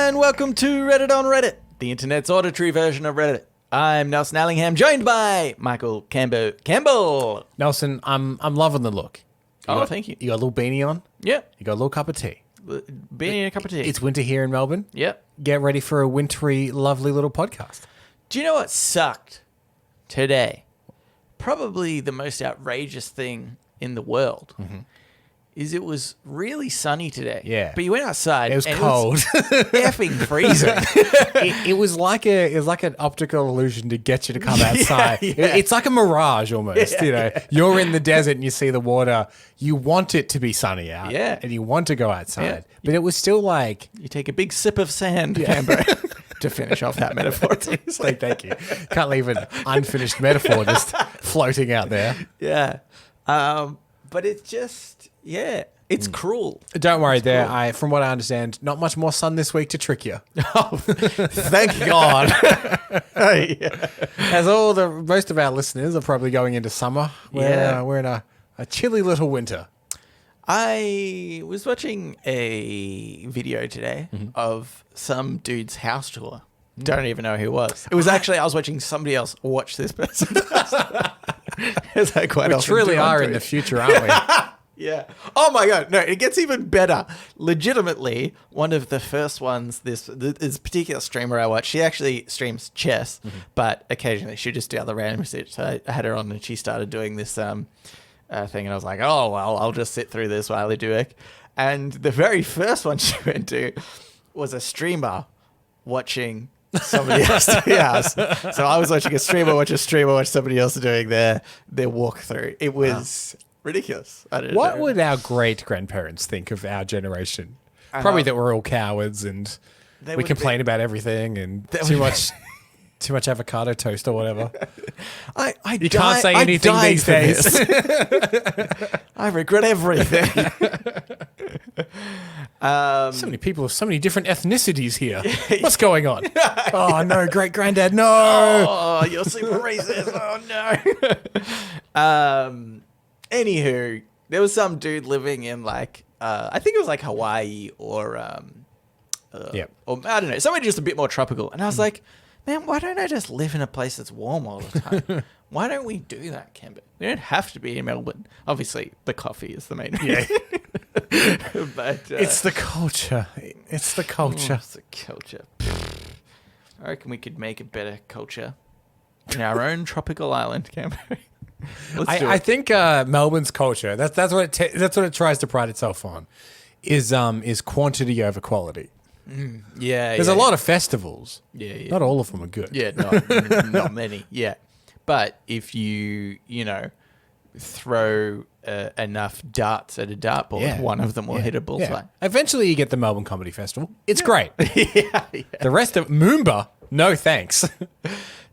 and welcome to Reddit on Reddit, the internet's auditory version of Reddit. I'm Nelson Allingham, joined by Michael Campbell. Nelson, I'm loving the look. Thank you. You got a little beanie on. Yeah. You got a little cup of tea. Beanie and a cup of tea. It's winter here in Melbourne. Yep. Get ready for a wintry, lovely little podcast. Do you know what sucked today? Probably the most outrageous thing in the world is it was really sunny today. Yeah. But you went outside. It was cold. It was effing freezing. it was like an optical illusion to get you to come outside. Yeah. It's like a mirage almost. Yeah, you know, you're in the desert and you see the water. You want it to be sunny out. Yeah. And you want to go outside. Yeah. But it was still like You take a big sip of sand, Canberra, to finish off that metaphor. thank you. Can't leave an unfinished metaphor just floating out there. Yeah. But it's just, it's cruel. Don't worry there. From what I understand, not much more sun this week to trick you. Oh, thank God. As most of our listeners are probably going into summer. We're in a chilly little winter. I was watching a video today of some dude's house tour. Don't even know who it was. It was actually, I was watching somebody else watch this person. As I quite We often truly do on are in Twitch. the future, aren't we? Yeah. Oh my God. No, it gets even better. Legitimately, one of the first ones, this particular streamer I watch, she actually streams chess, but occasionally she just do other random shit. So I had her on and she started doing this thing and I was like, oh, well, I'll just sit through this while I do it. And the very first one she went to was a streamer watching somebody else do house. So I was watching a streamer watch somebody else doing their walkthrough. It was ridiculous. I don't know. What would our great-grandparents think of our generation? Probably that we're all cowards and we complain about everything and too much avocado toast or whatever. You can't say anything these days. I regret everything. So many people of so many different ethnicities here. What's going on? Oh, no, great-granddad, no. Oh, you're super racist. Oh, no. Anywho, there was some dude living in like, I think it was like Hawaii or I don't know, somewhere just a bit more tropical. And I was like, man, why don't I just live in a place that's warm all the time? Why don't we do that, Canberra? We don't have to be in Melbourne. Obviously, the coffee is the main reason. But It's the culture. It's the culture. It's the culture. I reckon we could make a better culture in our own tropical island, Canberra. I think Melbourne's culture, that's what it tries to pride itself on, is quantity over quality. There's a lot of festivals. Yeah. Not all of them are good. Yeah, not many. Yeah. But if you throw enough darts at a dartboard, one of them will hit a bullseye. Eventually you get the Melbourne Comedy Festival. It's great. Yeah. The rest of Moomba, no thanks.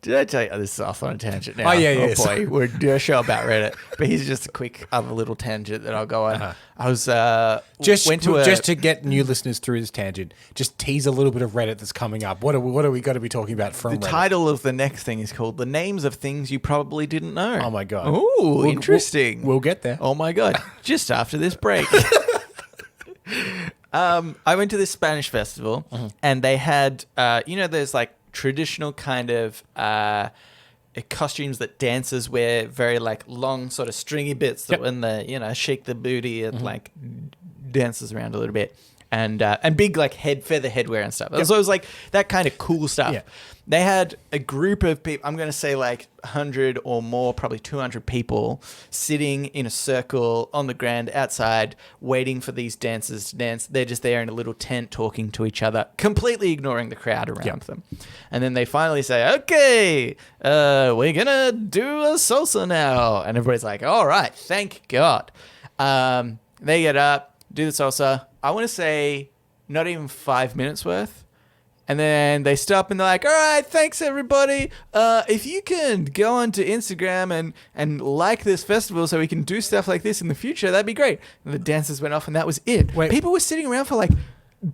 Did I tell you? Oh, this is off on a tangent now. Oh, yeah. Oh, boy. We're doing a show about Reddit. But here's just a quick other little tangent that I'll go on. I was... Just to get new listeners through this tangent, just tease a little bit of Reddit that's coming up. What are we going to be talking about from Reddit? The title of the next thing is called The Names of Things You Probably Didn't Know. Oh, my God. Ooh, interesting. We'll get there. Oh, my God. Just after this break. I went to this Spanish festival and they had, there's like traditional kind of costumes that dancers wear, very like long sort of stringy bits that when they, shake the booty, it like dances around a little bit. And big like feather headwear and stuff. So it was like that kind of cool stuff. Yeah. They had a group of people, I'm going to say like 100 or more, probably 200 people sitting in a circle on the ground outside waiting for these dancers to dance. They're just there in a little tent talking to each other, completely ignoring the crowd around them. And then they finally say, okay, we're going to do a salsa now. And everybody's like, all right, thank God. They get up, do the salsa. I want to say not even 5 minutes worth. And then they stop and they're like, all right, thanks, everybody. If you can go onto Instagram and like this festival so we can do stuff like this in the future, that'd be great. And the dancers went off and that was it. Wait. People were sitting around for like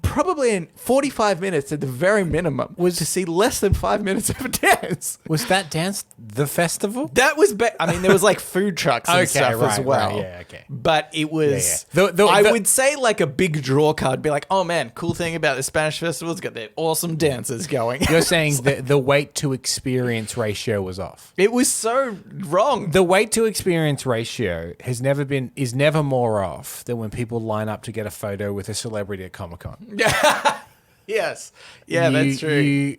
probably in 45 minutes at the very minimum was to see less than 5 minutes of a dance. Was that dance the festival? That was, I mean, there was like food trucks and stuff as well. Right, yeah, okay. But it was, I would say like a big draw card, be like, oh man, cool thing about the Spanish festival, it's got their awesome dancers going. You're saying the weight to experience ratio was off. It was so wrong. The weight to experience ratio is never more off than when people line up to get a photo with a celebrity at Comic-Con. Yes. Yeah, that's true.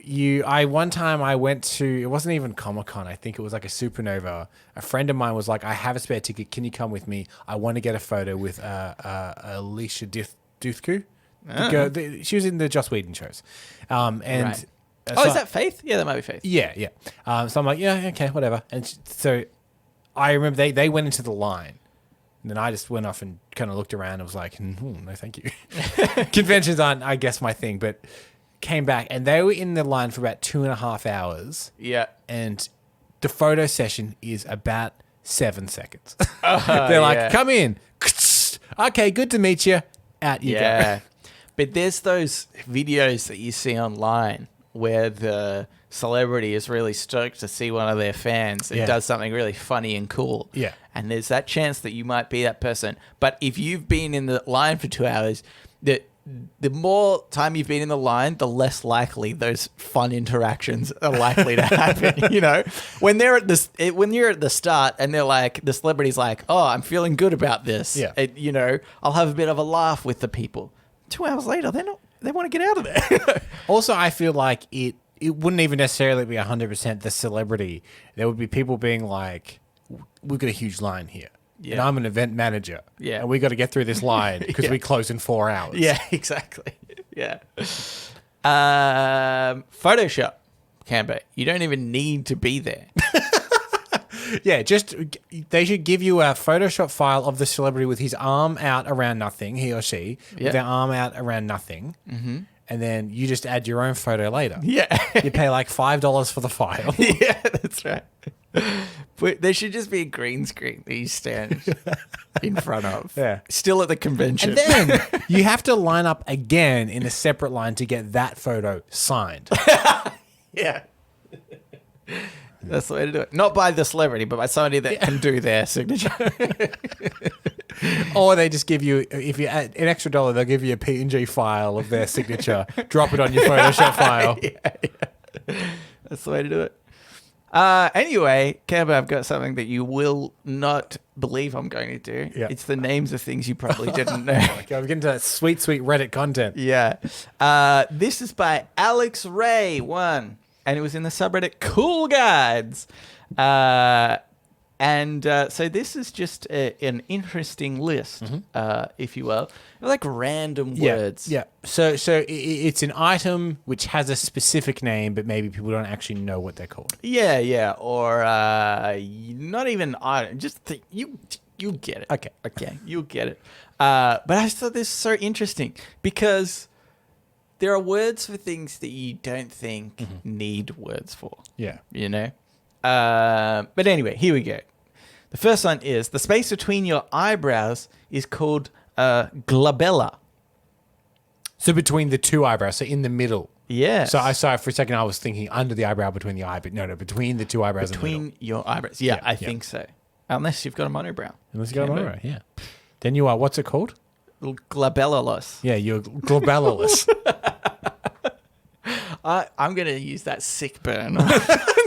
One time I went to, it wasn't even Comic-Con, I think it was like a supernova. A friend of mine was like, I have a spare ticket, can you come with me? I want to get a photo with Alicia Duthku. She was in the Joss Whedon shows. Right. Is that Faith? Yeah, that might be Faith. Yeah. So I'm like, yeah, okay, whatever. And so I remember they went into the line. And then I just went off and kind of looked around and was like, no, thank you. Conventions aren't, I guess, my thing. But came back and they were in the line for about 2.5 hours. Yeah. And the photo session is about 7 seconds. They're like, come in. Okay, good to meet you. Out you go. But there's those videos that you see online where the celebrity is really stoked to see one of their fans and does something really funny and cool. Yeah. And there's that chance that you might be that person. But if you've been in the line for 2 hours, the more time you've been in the line, the less likely those fun interactions are likely to happen. You know, when you're at the start and they're like, the celebrity's like, oh, I'm feeling good about this. Yeah. You know, I'll have a bit of a laugh with the people. 2 hours later, they want to get out of there. Also, I feel like it wouldn't even necessarily be 100% the celebrity. There would be people being like, we've got a huge line here. Yeah. And I'm an event manager. Yeah. And we got to get through this line because we close in 4 hours. Yeah, exactly. Yeah. Photoshop, Camber. You don't even need to be there. Yeah, just they should give you a Photoshop file of the celebrity with his arm out around nothing, he or she, with their arm out around nothing. Mm-hmm. And then you just add your own photo later. Yeah. You pay like $5 for the file. Yeah, that's right. But there should just be a green screen that you stand in front of. Yeah. Still at the convention. And then you have to line up again in a separate line to get that photo signed. Yeah. That's the way to do it. Not by the celebrity, but by somebody that can do their signature. Or they just give you, if you add an extra $1, they'll give you a PNG file of their signature. Drop it on your Photoshop file. Yeah. That's the way to do it. Anyway, Camber, I've got something that you will not believe I'm going to do. Yeah. It's the names of things you probably didn't know. Okay, we're getting to that sweet Reddit content. Yeah. This is by Alex Ray 1. And it was in the subreddit Cool Guides. So this is just an interesting list, if you will. Like random words. Yeah. So it's an item which has a specific name, but maybe people don't actually know what they're called. Yeah. Or not even item. Just you get it. Okay. You'll get it. But I just thought this was so interesting because there are words for things that you don't think need words for. Yeah. You know? But anyway, here we go. The first one is the space between your eyebrows is called glabella. So between the two eyebrows, so in the middle. Yeah. So I saw for a second I was thinking under the eyebrow between the eye, but no, between the two eyebrows. Between your eyebrows. Yeah, I think so. Unless you've got a monobrow. Unless you've got a monobrow, yeah. Then you are, what's it called? Glabellulous. Yeah, you're glabellulous. I'm going to use that sick burn on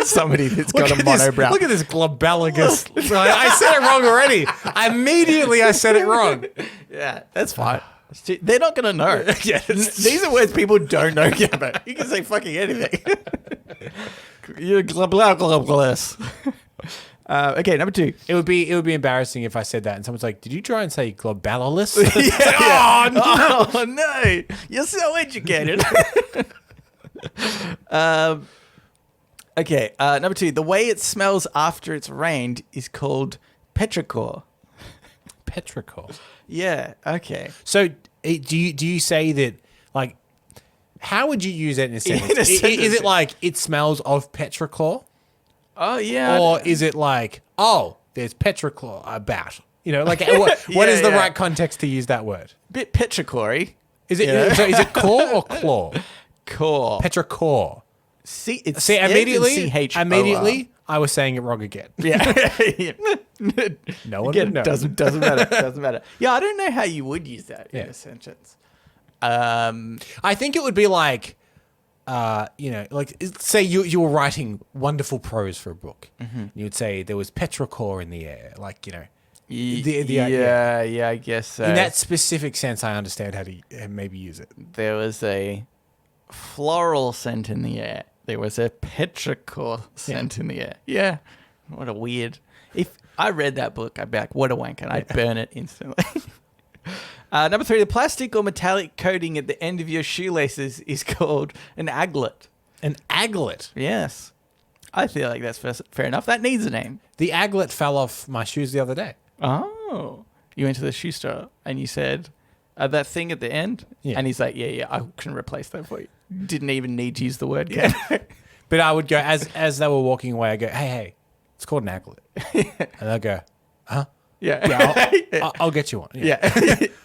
somebody that's got a monobrow. Look at this glabellulous. I said it wrong already. Immediately I said it wrong. Yeah, that's fine. They're not going to know. These are words people don't know about. You can say fucking anything. You're glabellulous. Okay, number 2. It would be embarrassing if I said that and someone's like, "Did you try and say glabellulous?" Oh no! You're so educated. Okay, number 2. The way it smells after it's rained is called petrichor. Petrichor. Yeah. Okay. So do you say that, like, how would you use it in a sentence? Is it like it smells of petrichor? Oh yeah. Or is it like, oh, there's petrichor about? You know, like what is the right context to use that word? Bit petrichory. Is it? So is it core or claw? Core. Petrichor. See, it's See, immediately, immediately. I was saying it wrong again. Yeah. No one Again, would know. doesn't matter. Doesn't matter. Yeah, I don't know how you would use that in a sentence. I think it would be like, like say you were writing wonderful prose for a book. Mm-hmm. You would say there was petrichor in the air, like yeah, I guess so. In that specific sense, I understand how to maybe use it. There was a floral scent in the air. There was a petrichor scent in the air. Yeah, what a weird. If I read that book, I'd be like, what a wank, and I'd burn it instantly. Number 3, the plastic or metallic coating at the end of your shoelaces is called an aglet. An aglet? Yes. I feel like that's fair enough. That needs a name. The aglet fell off my shoes the other day. Oh. You went to the shoe store and you said, that thing at the end? Yeah. And he's like, yeah, I can replace that for you. Didn't even need to use the word. Yeah. But I would go, as they were walking away, I go, hey, it's called an aglet. And they'll go, huh? Yeah. I'll get you one. Yeah.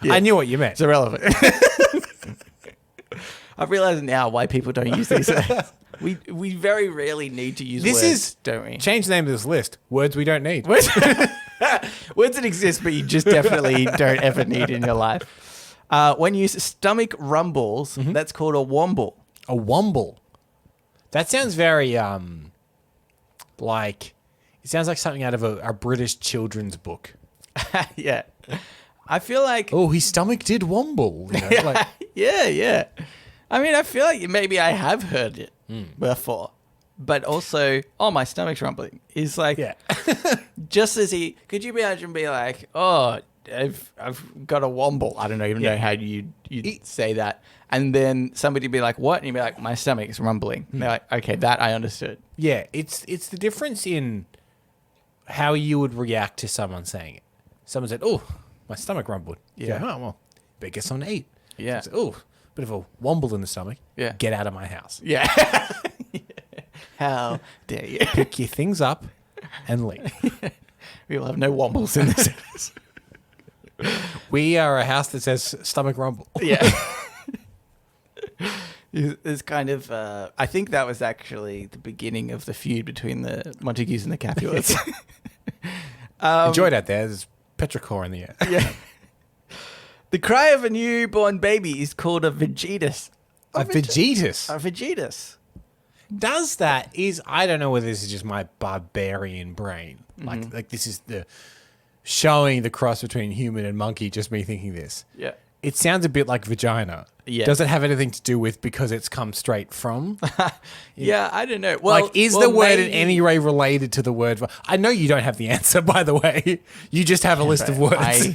I knew what you meant. It's irrelevant. I've realized now why people don't use these words. We very rarely need to use words, don't we? Change the name of this list. Words we don't need. Words that exist, but you just definitely don't ever need in your life. When you use stomach rumbles, that's called a womble. A womble. That sounds very, it sounds like something out of a British children's book. Yeah. I feel like... Oh, his stomach did womble. Yeah. I mean, I feel like maybe I have heard it before. But also, my stomach's rumbling. Is like... Yeah. just as he... Could you imagine be like, I've got a womble. I don't even know how you'd say that. And then somebody would be like, what? And you'd be like, my stomach's rumbling. And they're like, okay, that I understood. Yeah, it's the difference in how you would react to someone saying it. Someone said, oh, my stomach rumbled. Yeah. You go, oh, well, better get something to eat. Yeah. Say, oh, bit of a womble in the stomach. Yeah. Get out of my house. Yeah. How dare you? Pick your things up and leave. We will have no wombles in this house. We are a house that says stomach rumble. Yeah. It's kind of, I think that was actually the beginning of the feud between the Montagues and the Capulets. Enjoy that there. There's petrichor in the air. Yeah. The cry of a newborn baby is called a vegetus. A vegetus? A vegetus. I don't know whether this is just my barbarian brain. Like this is showing the cross between human and monkey, just me thinking this. Yeah. It sounds a bit like vagina. Yeah. Does it have anything to do with because it's come straight from? Yeah, I don't know. Well, is the word in any way related to the word? I know you don't have the answer, by the way. You just have a list of words. I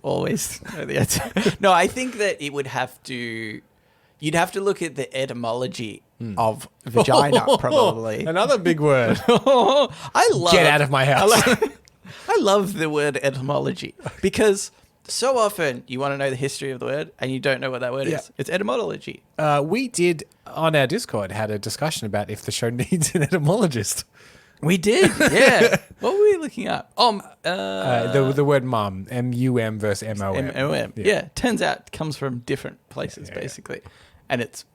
always know the answer. No, I think that it would have to... You'd have to look at the etymology of vagina, probably. Another big word. Get out of my house. I love the word etymology because... So often you want to know the history of the word and you don't know what that word is. It's etymology. We did, on our Discord, had a discussion about if the show needs an etymologist. We did, yeah. What were we looking up? The word mum, M-U-M versus M-O-M. M-O-M, yeah. Turns out it comes from different places, basically. And it's,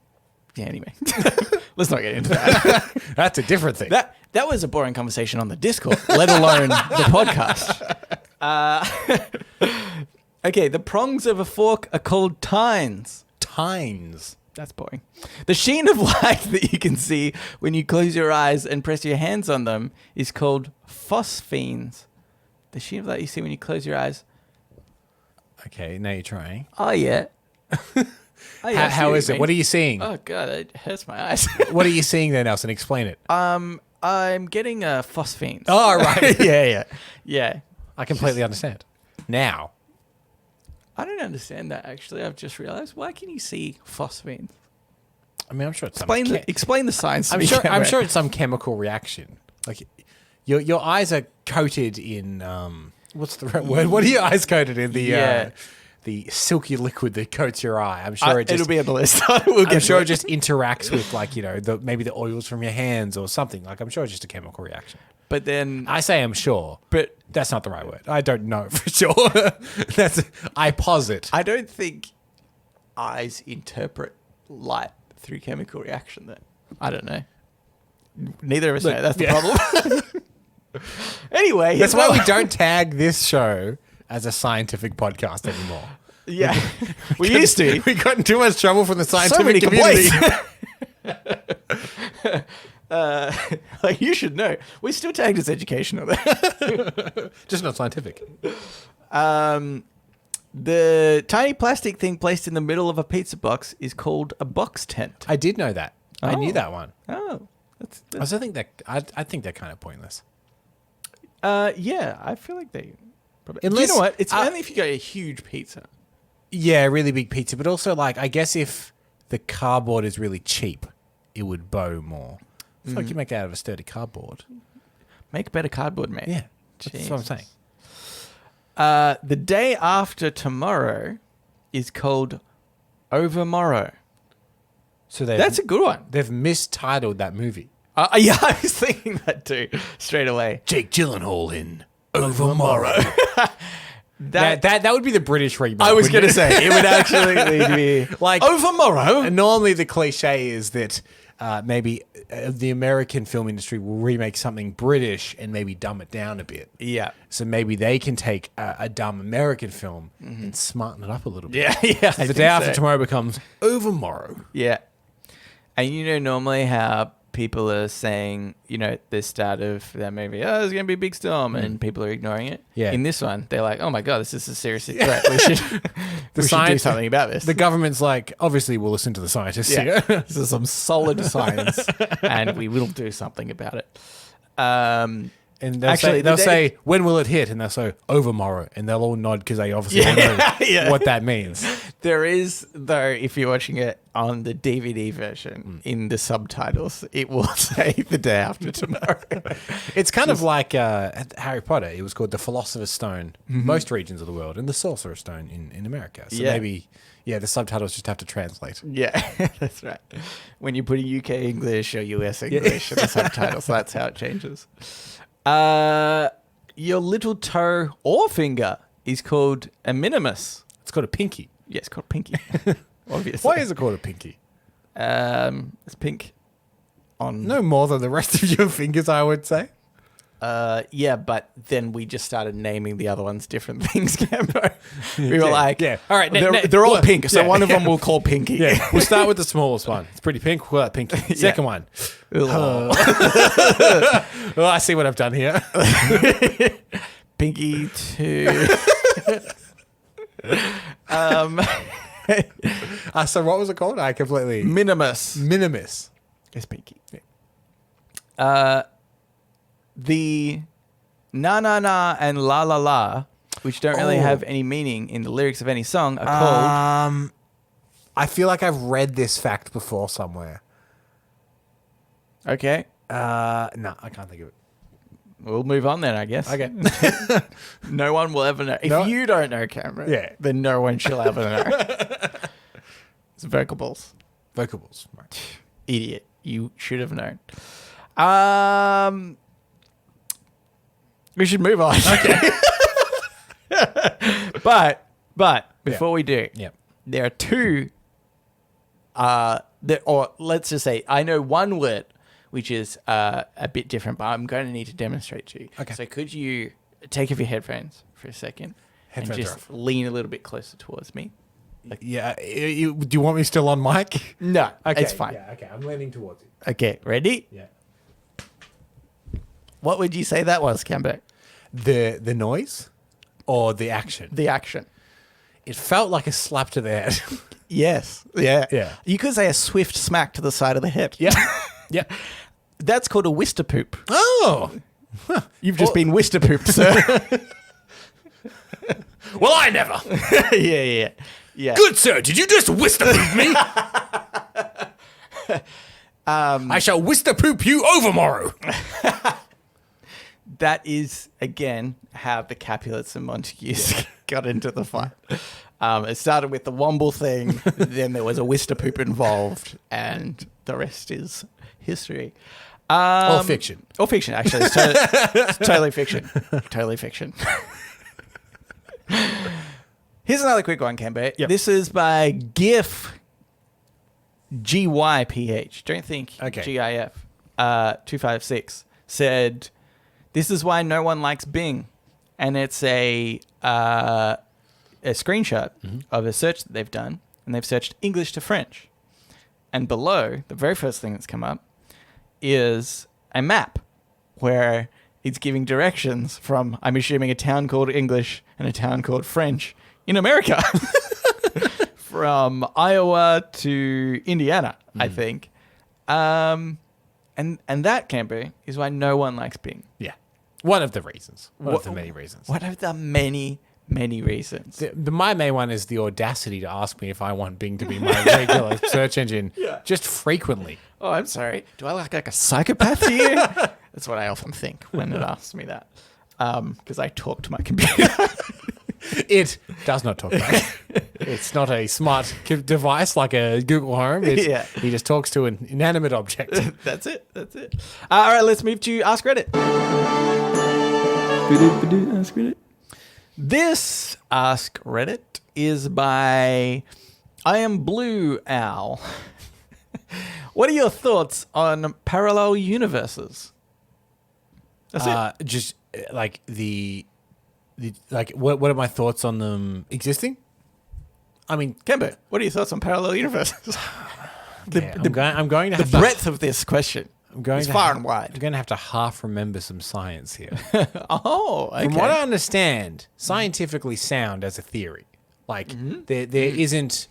anyway. Let's not get into that. That's a different thing. That was a boring conversation on the Discord, let alone the podcast. Okay, the prongs of a fork are called tines. Tines. That's boring. The sheen of light that you can see when you close your eyes and press your hands on them is called phosphenes. The sheen of light you see when you close your eyes. Okay, now you're trying. Oh, yeah. How is it? What are you seeing? Oh, God, it hurts my eyes. What are you seeing there, Nelson? Explain it. I'm getting phosphenes. Oh, right. Yeah. I completely understand. Now. I don't understand that, actually. I've just realized. Why can you see phosphenes? I mean, I'm sure it's explain the science to me. I'm sure it's some chemical reaction. Like, your eyes are coated in, what's the right word? What are your eyes coated in? The silky liquid that coats your eye. I'm sure it'll be on the list. I'm sure it just interacts with, like, maybe the oils from your hands or something. Like, I'm sure it's just a chemical reaction. But then... I say I'm sure, but that's not the right word. I don't know for sure. I posit. I don't think eyes interpret light through chemical reaction then? I don't know. Neither of us know. That's the problem. Anyway. That's why we don't tag this show as a scientific podcast anymore. Yeah. We used to. We got in too much trouble from the scientific So many community. Like you should know. We still tagged as educational there. Just not scientific. The tiny plastic thing placed in the middle of a pizza box is called a box tent. I did know that. I knew that one. Oh. I also think that I think they're kind of pointless. Yeah, I feel like they probably... Unless, you know what? It's only if you got a huge pizza. Yeah, really big pizza. But also, like, I guess if the cardboard is really cheap, it would bow more. I feel like you make it out of a sturdy cardboard. Make better cardboard, mate. Yeah, that's what I'm saying. The day after tomorrow is called Overmorrow. So that's a good one. They've mistitled that movie. Yeah, I was thinking that too, straight away. Jake Gyllenhaal in Overmorrow. that would be the British remake. I was going to say, it would actually be like Overmorrow. And normally the cliche is that maybe the American film industry will remake something British and maybe dumb it down a bit. Yeah. So maybe they can take a dumb American film and smarten it up a little bit. Yeah, yeah. So the day after tomorrow becomes Overmorrow. Yeah. And you know normally how people are saying, you know, at the start of that movie, oh, there's going to be a big storm, and people are ignoring it. Yeah. In this one, they're like, oh my God, this is a serious threat. We should do something about this. The government's like, obviously we'll listen to the scientists here. This is some solid science, and we will do something about it. And they'll say, when will it hit? And they'll say, Overmorrow. And they'll all nod because they obviously know what that means. There is, though, if you're watching it on the DVD version, in the subtitles, it will say the day after tomorrow. It's kind of like Harry Potter. It was called the Philosopher's Stone in most regions of the world, and the Sorcerer's Stone in America. So maybe, the subtitles just have to translate. Yeah, that's right. When you put a UK English or US English in the subtitles, that's how it changes. Your little toe or finger is called a minimus. It's called a pinky. Yeah, it's called pinky. Obviously. Why is it called a pinky? It's pink on... No more than the rest of your fingers, I would say. Yeah, but then we just started naming the other ones different things, Cambo. We were like... Yeah. All right. They're all pink, so one of them we'll call Pinky. Yeah. We'll start with the smallest one. It's pretty pink. We'll have Pinky. Second one. Well, I see what I've done here. Pinky 2. So what was it called? I completely... Minimus. It's Pinky. Yeah. The na na na and la la la, which don't really have any meaning in the lyrics of any song, are called... I feel like I've read this fact before somewhere. Okay. No, I can't think of it. We'll move on then, I guess. Okay. No one will ever know. If you don't know, Cameron, then no one shall ever know. It's vocables. Vocables. Right. Idiot. You should have known. We should move on. Okay. But before we do, there are two, or let's just say, I know one word which is a bit different, but I'm going to need to demonstrate to you. Okay. So could you take off your headphones for a second and just lean a little bit closer towards me? Like, do you want me still on mic? No, it's fine. Yeah, okay, I'm leaning towards it. Okay, ready? Yeah. What would you say that was, Cambo? The noise or the action? The action. It felt like a slap to the head. Yes. Yeah. Yeah. You could say a swift smack to the side of the head. Yeah. Yeah. That's called a whister poop. Oh. You've just been whister pooped, sir. Well, I never. Yeah. Good sir, did you just whister poop me? I shall whister poop you overmorrow. That is, again, how the Capulets and Montagues got into the fight. It started with the Womble thing, then there was a whister poop involved, and the rest is history. Or fiction. Or fiction, actually. It's totally fiction. Totally fiction. Here's another quick one, Kembe. Yep. This is by GIF, GYPH. Don't think GIF. 256 said, "This is why no one likes Bing," and it's a screenshot of a search that they've done, and they've searched English to French, and below the very first thing that's come up is a map where it's giving directions from, I'm assuming, a town called English and a town called French in America. From Iowa to Indiana, I think. And that, Camber, is why no one likes Bing. Yeah. One of the reasons. One of the many reasons. One of the many, many reasons. My main one is the audacity to ask me if I want Bing to be my regular search engine just frequently. Oh, I'm sorry. Do I look like a psychopath to you? That's what I often think when it asks me that. Because I talk to my computer. It does not talk back. It's not a smart device like a Google Home. He just talks to an inanimate object. That's it. All right, let's move to Ask Reddit. Ask Reddit. This Ask Reddit is by I Am Blue Owl. What are your thoughts on parallel universes? That's it. Just like what are my thoughts on them existing? I mean, Kemba, what are your thoughts on parallel universes? I'm going to have the breadth of this question. It's far and wide. I'm going to have to half remember some science here. Oh, okay. From what I understand, scientifically sound as a theory. Like there isn't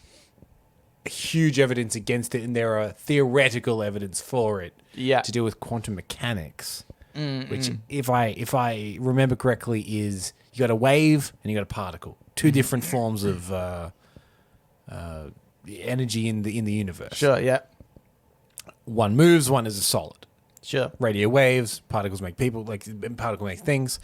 huge evidence against it, and there are theoretical evidence for it. Yeah. To do with quantum mechanics, which, if I remember correctly, is you got a wave and you got a particle, two different forms of energy in the universe. Sure. Yeah. One moves, one is a solid. Sure. Radio waves, particles make people, particle make things.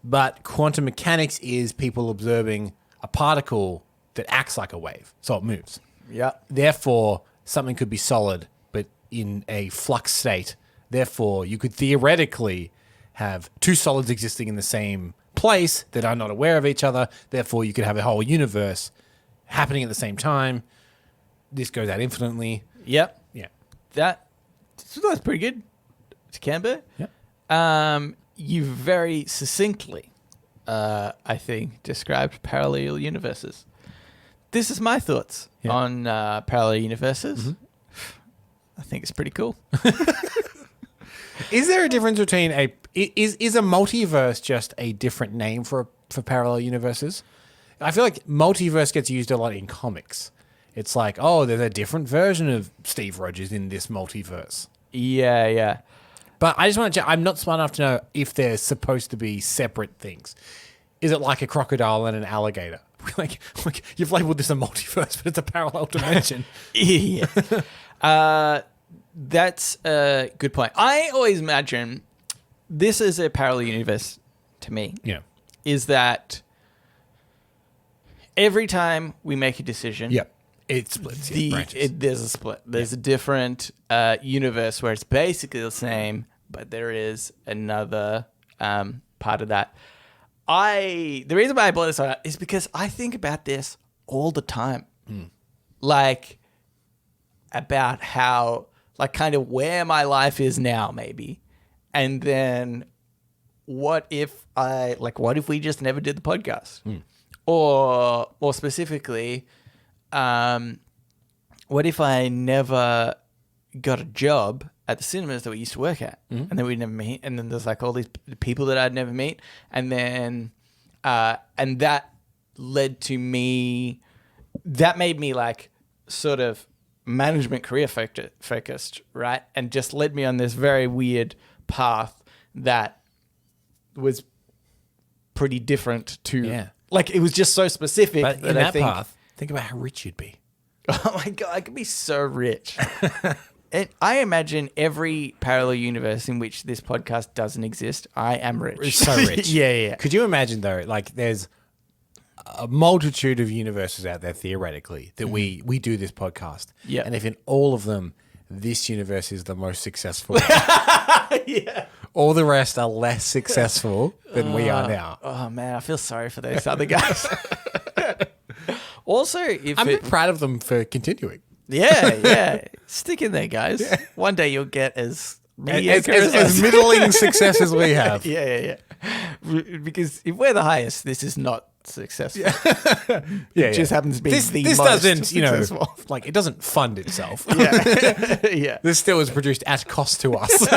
But quantum mechanics is people observing a particle that acts like a wave, so it moves. Yeah. Therefore, something could be solid, but in a flux state. Therefore, you could theoretically have two solids existing in the same place that are not aware of each other. Therefore, you could have a whole universe happening at the same time. This goes out infinitely. Yep. Yeah. That's pretty good. To Canberra. Yeah. You very succinctly, I think, described parallel universes. This is my thoughts on parallel universes. I think it's pretty cool. Is there a difference between is a multiverse just a different name for parallel universes? I feel like multiverse gets used a lot in comics. It's like, oh, there's a different version of Steve Rogers in this multiverse. Yeah. But I just want to check. I'm not smart enough to know if they're supposed to be separate things. Is it like a crocodile and an alligator? Like you've labeled this a multiverse, but it's a parallel dimension. Yeah. That's a good point. I always imagine this is a parallel universe to me. Yeah. Is that every time we make a decision, it splits. There's a split. There's a different universe where it's basically the same, but there is another part of that. The reason why I brought this up is because I think about this all the time. Like, about how, like, kind of where my life is now, maybe. And then what if we just never did the podcast? Or more specifically, what if I never got a job at the cinemas that we used to work at, and then we'd never meet, and then there's like all these people that I'd never meet, and then and that led to me, that made me like sort of management career focused, right, and just led me on this very weird path that was pretty different to like, it was just so specific. But in that path, think about how rich you'd be. Oh my God, I could be so rich. And I imagine every parallel universe in which this podcast doesn't exist, I am rich. So rich. Yeah. Could you imagine, though, like there's a multitude of universes out there, theoretically, that we do this podcast. Yeah. And if in all of them, this universe is the most successful. Yeah. All the rest are less successful than we are now. Oh, man, I feel sorry for those other guys. Also, if I'm a bit proud of them for continuing. yeah, stick in there, guys. Yeah. One day you'll get as middling success as we have. Yeah. Because if we're the highest, this is not successful. It just happens to be this most doesn't, successful. like it doesn't fund itself. Yeah. This still is produced at cost to us.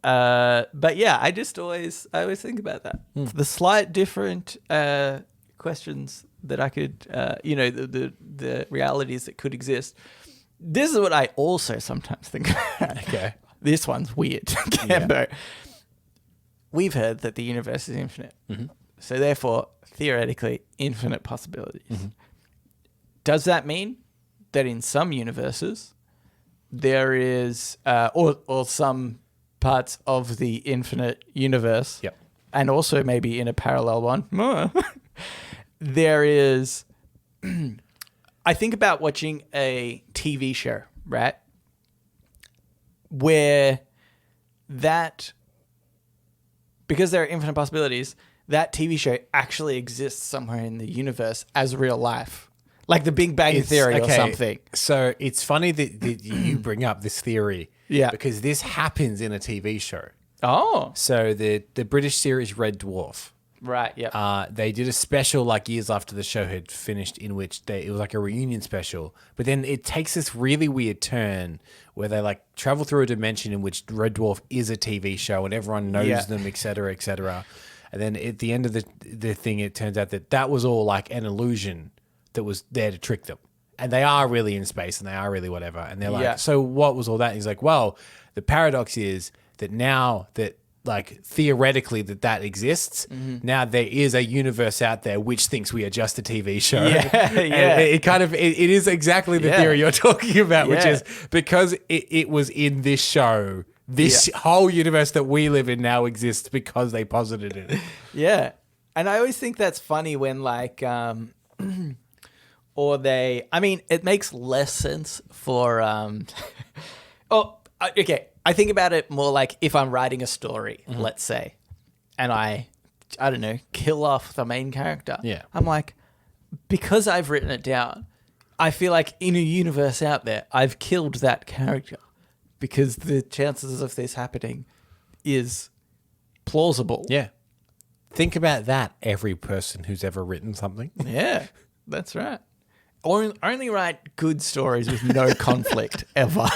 But yeah, I always think about that. The slight different questions that I could, the realities that could exist. This is what I also sometimes think about. Okay. This one's weird. Cambo. We've heard that the universe is infinite. Mm-hmm. So therefore, theoretically, infinite possibilities. Mm-hmm. Does that mean that in some universes, there is, or some parts of the infinite universe, and also maybe in a parallel one, there is... I think about watching a TV show, right? Where because there are infinite possibilities, that TV show actually exists somewhere in the universe as real life. Like the Big Bang Theory or something. So it's funny that you bring up this theory. Yeah. Because this happens in a TV show. Oh. So the British series Red Dwarf. Right, yeah. They did a special like years after the show had finished in which it was like a reunion special. But then it takes this really weird turn where they like travel through a dimension in which Red Dwarf is a TV show and everyone knows them, et cetera, et cetera. And then at the end of the thing, it turns out that was all like an illusion that was there to trick them. And they are really in space and they are really whatever. And they're like, so what was all that? And he's like, well, the paradox is that now that like theoretically that exists. Mm-hmm. Now there is a universe out there which thinks we are just a TV show. Yeah. It is exactly the theory you're talking about, which is because it was in this show, this whole universe that we live in now exists because they posited it. Yeah. And I always think that's funny when like, it makes less sense for, okay. I think about it more like if I'm writing a story, let's say, and I don't know, kill off the main character. Yeah. I'm like, because I've written it down, I feel like in a universe out there, I've killed that character because the chances of this happening is plausible. Yeah. Think about that, every person who's ever written something. Yeah, that's right. Or only write good stories with no conflict ever.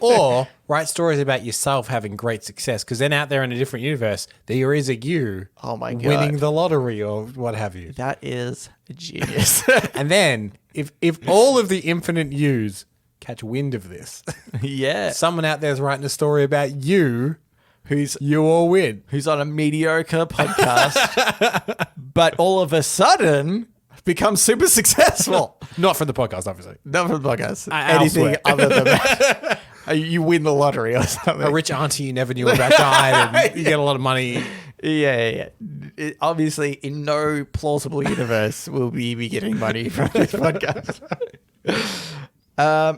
Or write stories about yourself having great success, because then out there in a different universe, there is a you winning the lottery or what have you. That is genius. And then if all of the infinite yous catch wind of this, someone out there is writing a story about you who's you or win. Who's on a mediocre podcast, but all of a sudden becomes super successful. Not from the podcast, obviously. Not from the podcast. Anything other than that. You win the lottery or something. A rich auntie you never knew about died and you get a lot of money. Yeah. Obviously, in no plausible universe will we be getting money from this podcast.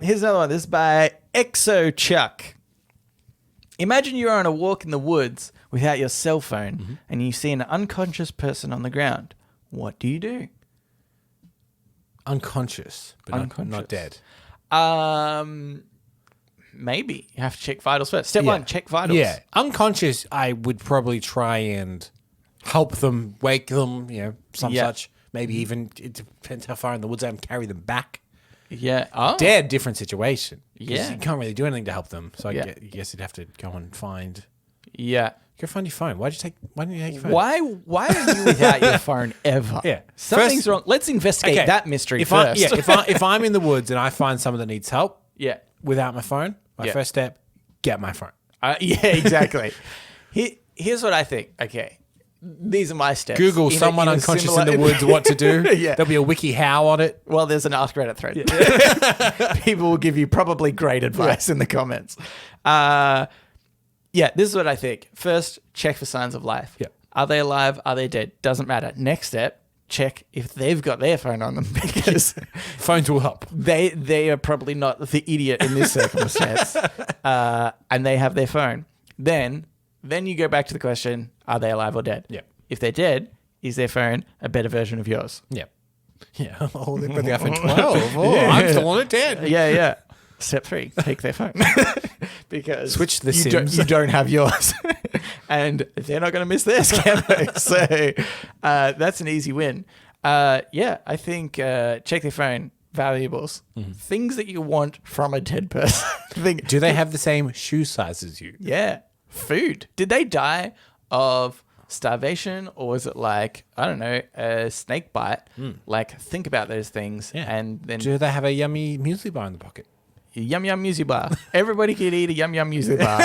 Here's another one. This is by Exo Chuck. Imagine you're on a walk in the woods without your cell phone and you see an unconscious person on the ground. What do you do? Unconscious, but not dead. Maybe you have to check vitals first. Step one, check vitals. Yeah, unconscious. I would probably try and help them, wake them. Such. Maybe even it depends how far in the woods I am. Carry them back. Yeah. Oh. Dead, different situation. Yeah. You can't really do anything to help them. So I guess you'd have to go and find. Yeah. Go find your phone. Why didn't you take your phone? Why are you without your phone ever? Yeah. Something's wrong. Let's investigate that mystery first. If I'm in the woods and I find someone that needs help, without my phone, my first step, get my phone. Yeah, exactly. Here's what I think. Okay. These are my steps. Google someone unconscious in the woods what to do. There'll be a wiki how on it. Well, there's an Ask Reddit thread. People will give you probably great advice in the comments. This is what I think. First, check for signs of life. Yeah. Are they alive? Are they dead? Doesn't matter. Next step, check if they've got their phone on them because phones will help. They are probably not the idiot in this circumstance, and they have their phone. Then you go back to the question: are they alive or dead? Yeah. If they're dead, is their phone a better version of yours? Yep. Yeah. Oh, they put the iPhone 12. Oh, I'm still on a 10. Yeah. Step 3, take their phone. Because switch the you don't have yours. And they're not going to miss theirs, can they? So that's an easy win. I think check their phone, valuables, things that you want from a dead person. Do they have the same shoe size as you? Yeah. Food. Did they die of starvation, or was it like, I don't know, a snake bite? Like, think about those things. Yeah. And then do they have a yummy muesli bar in the pocket? Yum Yum Muesli Bar. Everybody could eat a Yum Yum Muesli Bar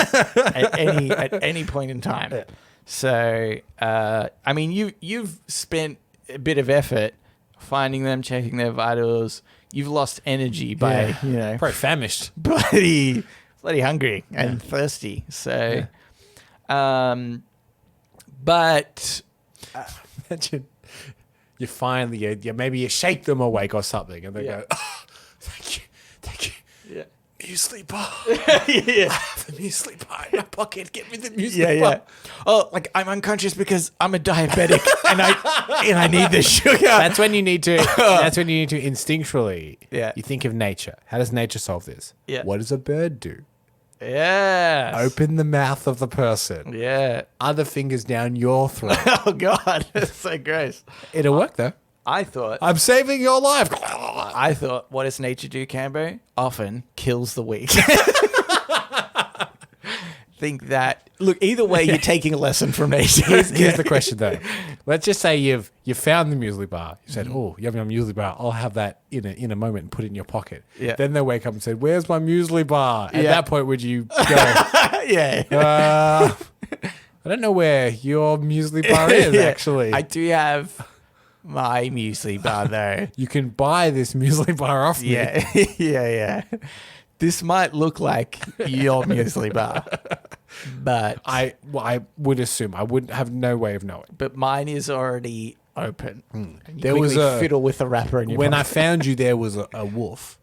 at any point in time. Yeah. So, I mean, you've spent a bit of effort finding them, checking their vitals. You've lost energy by, probably famished, bloody hungry and thirsty. So, but imagine you finally, maybe you shake them awake or something, and they go, "Oh, thank you." Yeah. Muesli bar. Yeah. I have a muesli bar in my pocket. Get me the muesli bar. Yeah. Oh, like I'm unconscious because I'm a diabetic and I need the sugar. That's when you need to. That's when you need to instinctually. Yeah. You think of nature. How does nature solve this? Yeah. What does a bird do? Yeah. Open the mouth of the person. Yeah. Other fingers down your throat. Oh God, that's so gross. It'll work though. I thought I'm saving your life. What does nature do, Cambo? Often kills the weak. Think that. Look, either way, you're taking a lesson from nature. Here's the question though. Let's just say you've found the muesli bar. You said, "Oh, yum yum muesli bar. I'll have that in a moment and put it in your pocket." Yeah. Then they wake up and say, "Where's my muesli bar?" At that point, would you go? Yeah. I don't know where your muesli bar is. Actually, I do have my muesli bar though. You can buy this muesli bar off me. Yeah. This might look like your muesli bar, but I would assume I wouldn't have no way of knowing. But mine is already open. There was a fiddle with the wrapper in your when pocket. I found you. There was a wolf,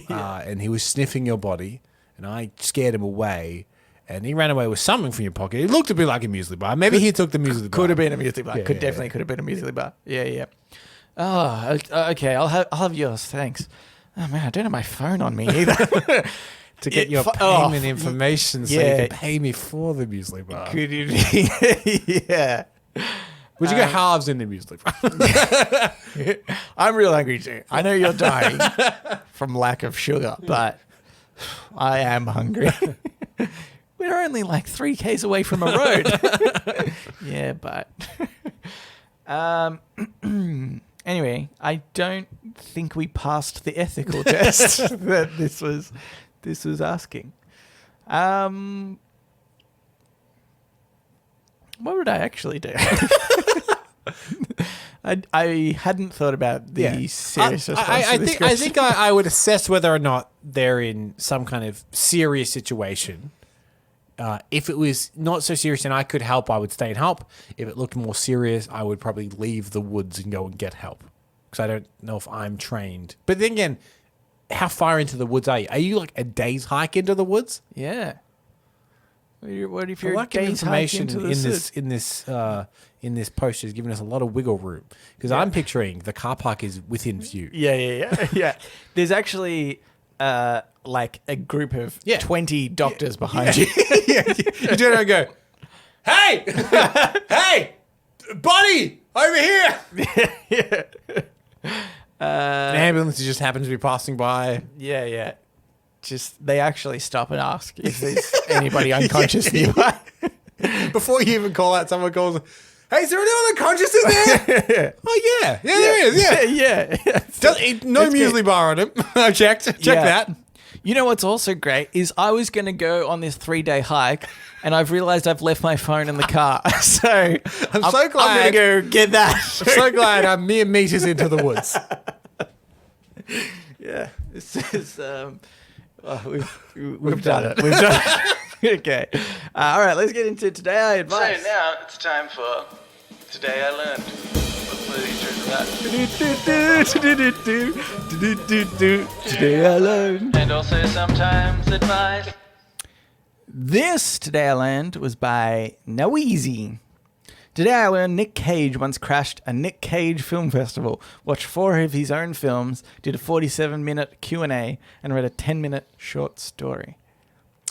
and he was sniffing your body, and I scared him away. And he ran away with something from your pocket. It looked a bit like a muesli bar. Maybe he took the muesli bar. Could have been a muesli bar. Yeah, Definitely could have been a muesli bar. Yeah. Oh, okay. I'll have yours. Thanks. Oh man, I don't have my phone on me either. To get your payment information so you can pay me for the muesli bar. Could you? Yeah. Would you go halves in the muesli bar? I'm real hungry too. I know you're dying from lack of sugar, but I am hungry. We're only like 3 k's away from a road. Yeah, but anyway, I don't think we passed the ethical test that this was asking. What would I actually do? I hadn't thought about the serious response to this question. I think I would assess whether or not they're in some kind of serious situation. If it was not so serious and I could help, I would stay and help. If it looked more serious, I would probably leave the woods and go and get help. Because I don't know if I'm trained. But then again, how far into the woods are you? Are you like a day's hike into the woods? Yeah. What if you're lack of information into in this post has given us a lot of wiggle room. Because I'm picturing the car park is within view. Yeah. There's actually like a group of 20 doctors behind you. You do it and go, hey, hey, buddy, over here. An ambulance just happens to be passing by. Yeah. Just they actually stop and ask if there's anybody unconscious nearby. Before you even call out, someone calls, hey, is there anyone unconscious in there? Oh, yeah. Yeah, there is. Yeah. No muesli bar on him. I checked. Check that. You know what's also great is I was going to go on this 3-day hike and I've realized I've left my phone in the car. So I'm so glad. I'm going to go get that. I'm so glad I'm mere meters into the woods. Yeah. This is, we've done it. We've done it. Okay. All right, let's get into Today I Advise. So now it's time for Today I Learned. Today I Learned. And also sometimes advice. This Today I Learned was by No Easy. Today I learned Nick Cage once crashed a Nick Cage film festival, watched 4 of his own films, did a 47-minute Q&A, and read a 10-minute short story.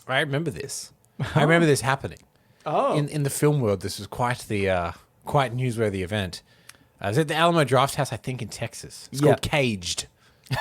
I remember this. I remember this happening. Oh. In the film world, this was quite newsworthy event. I was at the Alamo Drafthouse, I think, in Texas. It's called Caged.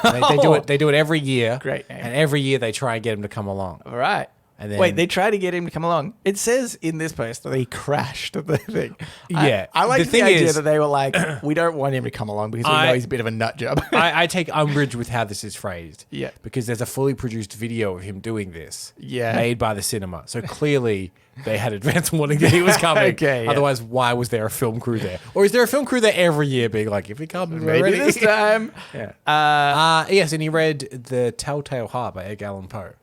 They do it every year. Great name. And every year they try and get him to come along. All right. And then, wait, they try to get him to come along. It says in this post that he crashed the thing. Yeah. I like the idea that they were like, we don't want him to come along because we know he's a bit of a nut job. I take umbrage with how this is phrased. Yeah. Because there's a fully produced video of him doing this. Yeah. Made by the cinema. So clearly they had advance warning that he was coming. Okay, yeah. Otherwise, why was there a film crew there? Or is there a film crew there every year being like, if he comes, Maybe ready this time. Yeah. Yes, and he read The Telltale Heart by Edgar Allan Poe.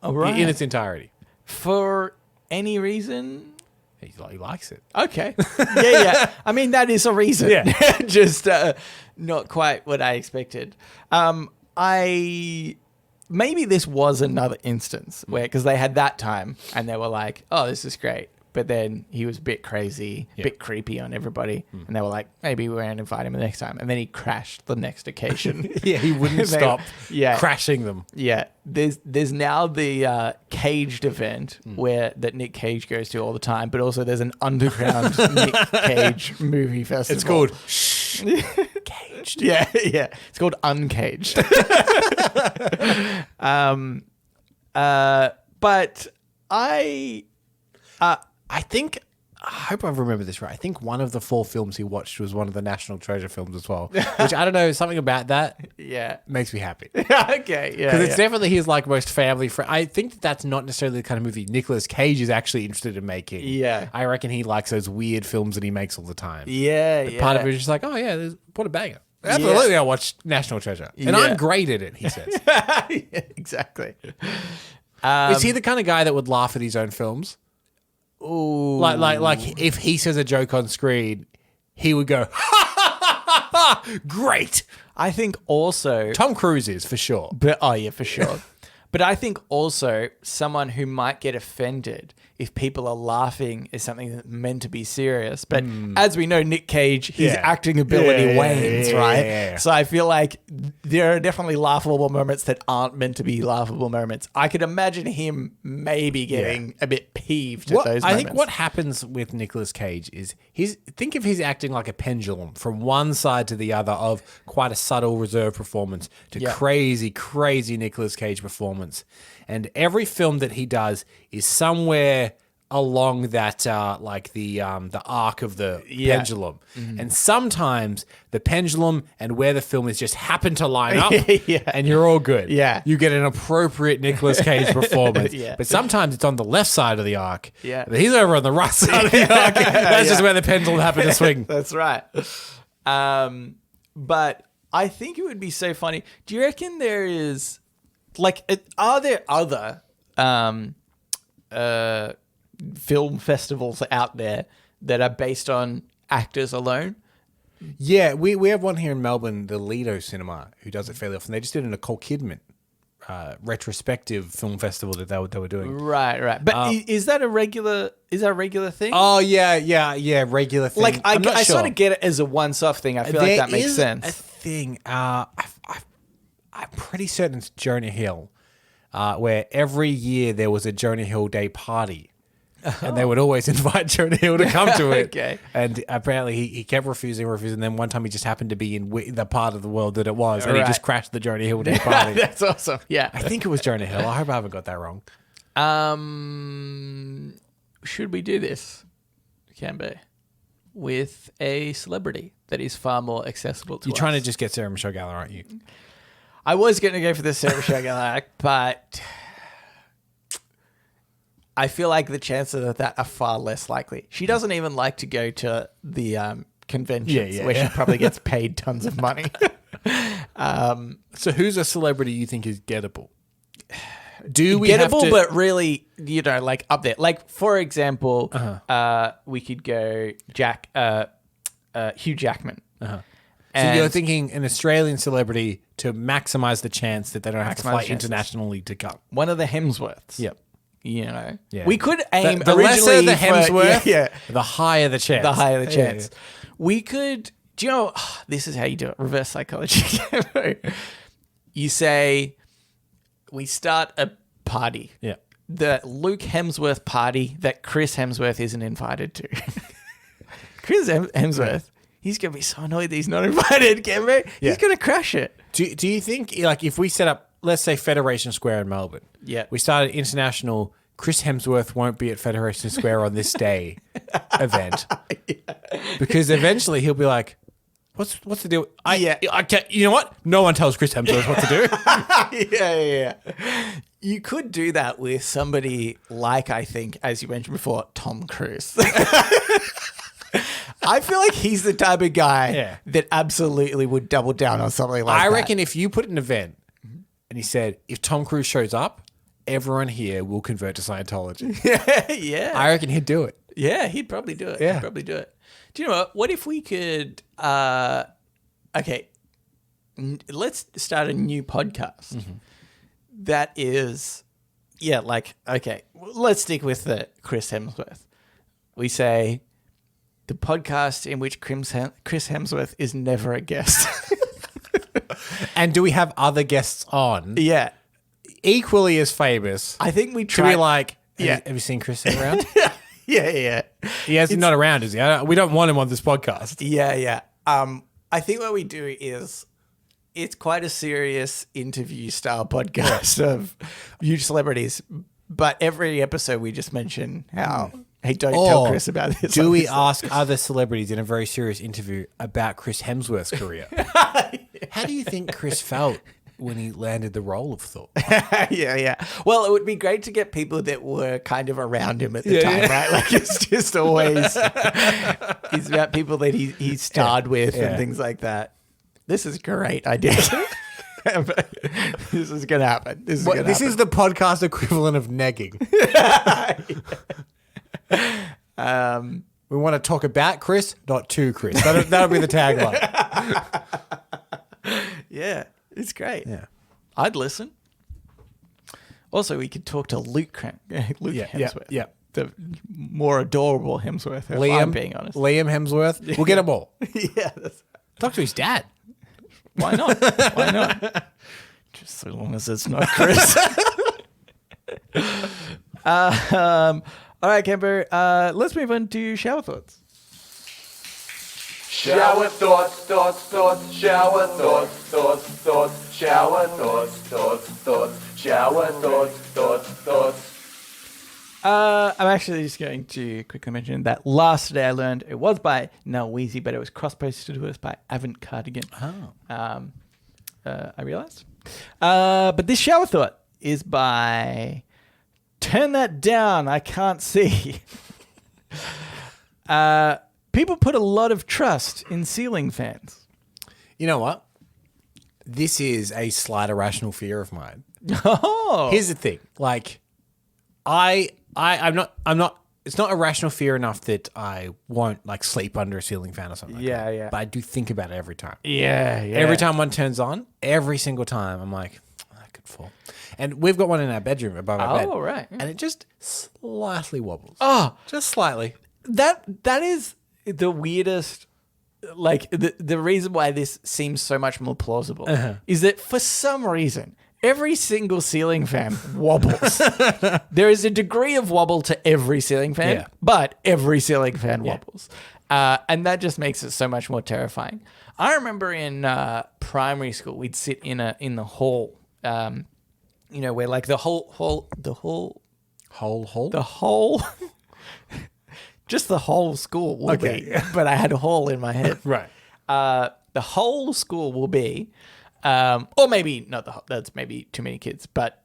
All right. In its entirety. For any reason? He likes it. Okay. Yeah. I mean, that is a reason. Yeah. Just not quite what I expected. Maybe this was another instance where, because they had that time and they were like, oh, this is great. But then he was a bit crazy, a bit creepy on everybody. And they were like, maybe we won't invite him the next time. And then he crashed the next occasion. Yeah, he wouldn't stop crashing them. Yeah. There's now the Caged event that Nick Cage goes to all the time, but also there's an underground Nick Cage movie festival. It's called Caged. Yeah. It's called Uncaged. But I hope I remember this right. I think one of the 4 films he watched was one of the National Treasure films as well. Which, I don't know, something about that makes me happy. Okay, yeah. Because it's definitely his most family friend. I think that's not necessarily the kind of movie Nicolas Cage is actually interested in making. Yeah. I reckon he likes those weird films that he makes all the time. Yeah, But part of it is just like, oh yeah, what a banger. Absolutely, I'll watch National Treasure. And I'm great at it, he says. Yeah, exactly. Is he the kind of guy that would laugh at his own films? Ooh. Like if he says a joke on screen, he would go, great. I think also Tom Cruise is, for sure. But for sure. But I think also someone who might get offended if people are laughing is something that's meant to be serious. But as we know, Nick Cage, his acting ability wanes, right? Yeah. So I feel like there are definitely laughable moments that aren't meant to be laughable moments. I could imagine him maybe getting a bit peeved at those moments. I think what happens with Nicolas Cage is think of his acting like a pendulum from one side to the other of quite a subtle reserve performance to crazy, crazy Nicolas Cage performance. And every film that he does is somewhere along that the arc of the pendulum. And sometimes the pendulum and where the film is just happen to line up and you're all good. Yeah. You get an appropriate Nicolas Cage performance. Yeah. But sometimes it's on the left side of the arc. Yeah. But he's over on the right side of the arc. That's just where the pendulum happened to swing. That's right. But I think it would be so funny. Do you reckon there is are there other film festivals out there that are based on actors alone? Yeah, we have one here in Melbourne, the Lido Cinema, who does it fairly often. They just did a Nicole Kidman retrospective film festival that they were doing. Right. But is that a regular thing? Oh yeah, regular thing. I sort of get it as a once-off thing. I feel like that makes sense. A thing. I'm pretty certain it's Jonah Hill, where every year there was a Jonah Hill Day party. And they would always invite Jonah Hill to come to it. Okay. And apparently he kept refusing. And then one time he just happened to be in the part of the world that it was. And he just crashed the Jonah Hill Day party. That's awesome. Yeah. I think it was Jonah Hill. I hope I haven't got that wrong. Should we do this, Cambe, with a celebrity that is far more accessible to us? You're trying to just get Sarah Michelle Gellar, aren't you? I was going to go for the Sarah Michelle Gellar, but I feel like the chances of that are far less likely. She doesn't even like to go to the conventions where she probably gets paid tons of money. So who's a celebrity you think is gettable? Do we gettable, have to... but really, up there. Like, for example, we could go Hugh Jackman. So you're thinking an Australian celebrity to maximize the chance that they don't have to fly internationally to come. One of the Hemsworths. Yep. you know. Yeah. We could aim The lesser originally the Hemsworth, yeah. the higher the chance. The higher the Yeah, chance. We could, do you know, this is how you do it, reverse psychology. You say, we start a party. Yeah. The Luke Hemsworth party that Chris Hemsworth isn't invited to. Chris Hemsworth, he's going to be so annoyed that he's not invited, Cameron. Yeah. He's going to crash it. Do you think, like, if we set up, let's say, Federation Square in Melbourne, Yeah. we start an international Chris Hemsworth won't be at Federation Square on this day event, because eventually he'll be like, what's the deal? I can't, you know what? No one tells Chris Hemsworth what to do. Yeah. You could do that with somebody like, I think, as you mentioned before, Tom Cruise. I feel like he's the type of guy that absolutely would double down on something like that. I reckon if you put an event and he said, if Tom Cruise shows up, everyone here will convert to Scientology. Yeah. I reckon he'd do it. Yeah, he'd probably do it. Yeah. He'd probably do it. Do you know what? What if we could, let's start a new podcast that is, let's stick with the Chris Hemsworth. We say the podcast in which Chris Hemsworth is never a guest. And do we have other guests on? Yeah. Equally as famous. I think we To try. be like, have you seen Chris around? Yeah. He's not around, is he? We don't want him on this podcast. Yeah. I think what we do is it's quite a serious interview style podcast of huge celebrities, but every episode we just mention how, hey, don't tell Chris about this. Do we ask other celebrities in a very serious interview about Chris Hemsworth's career? How do you think Chris felt when he landed the role of Thor? Yeah. Well, it would be great to get people that were kind of around him at the time, right? Like it's just always, it's about people that he starred with and things like that. This is a great idea. This is going to happen. This is the podcast equivalent of negging. We want to talk about Chris, not to Chris. That'll be the tagline. Yeah, it's great. Yeah. I'd listen. Also, we could talk to Luke Hemsworth. Yeah. The more adorable Hemsworth, if I'm being honest. Liam Hemsworth. We'll get them all. Yeah. Talk to his dad. Why not? Just so long as it's not Chris. All right, Camber. Let's move on to shower thoughts. Shower thoughts, shower thoughts, shower thoughts, shower thoughts. I'm actually just going to quickly mention that last Today I Learned, it was by Nell Weezy, but it was cross-posted to us by Avant Cardigan. I realized. But this shower thought is by Turn That Down, I Can't See. People put a lot of trust in ceiling fans. You know what? This is a slight irrational fear of mine. Oh. Here's the thing. Like, I'm not, it's not irrational fear enough that I won't like sleep under a ceiling fan or something like that. Yeah. But I do think about it every time. Yeah. Every time one turns on, every single time, I'm like, I could fall. And we've got one in our bedroom above our bed. Oh, right. And it just slightly wobbles. Oh, Just slightly. that is the weirdest. Like the reason why this seems so much more plausible is that for some reason every single ceiling fan wobbles. There is a degree of wobble to every ceiling fan, but every ceiling fan wobbles, and that just makes it so much more terrifying. I remember in primary school we'd sit in the hall, where like the whole. Just the whole school will be, but I had a hole in my head. Right. The whole school will be, or maybe not the whole, that's maybe too many kids, but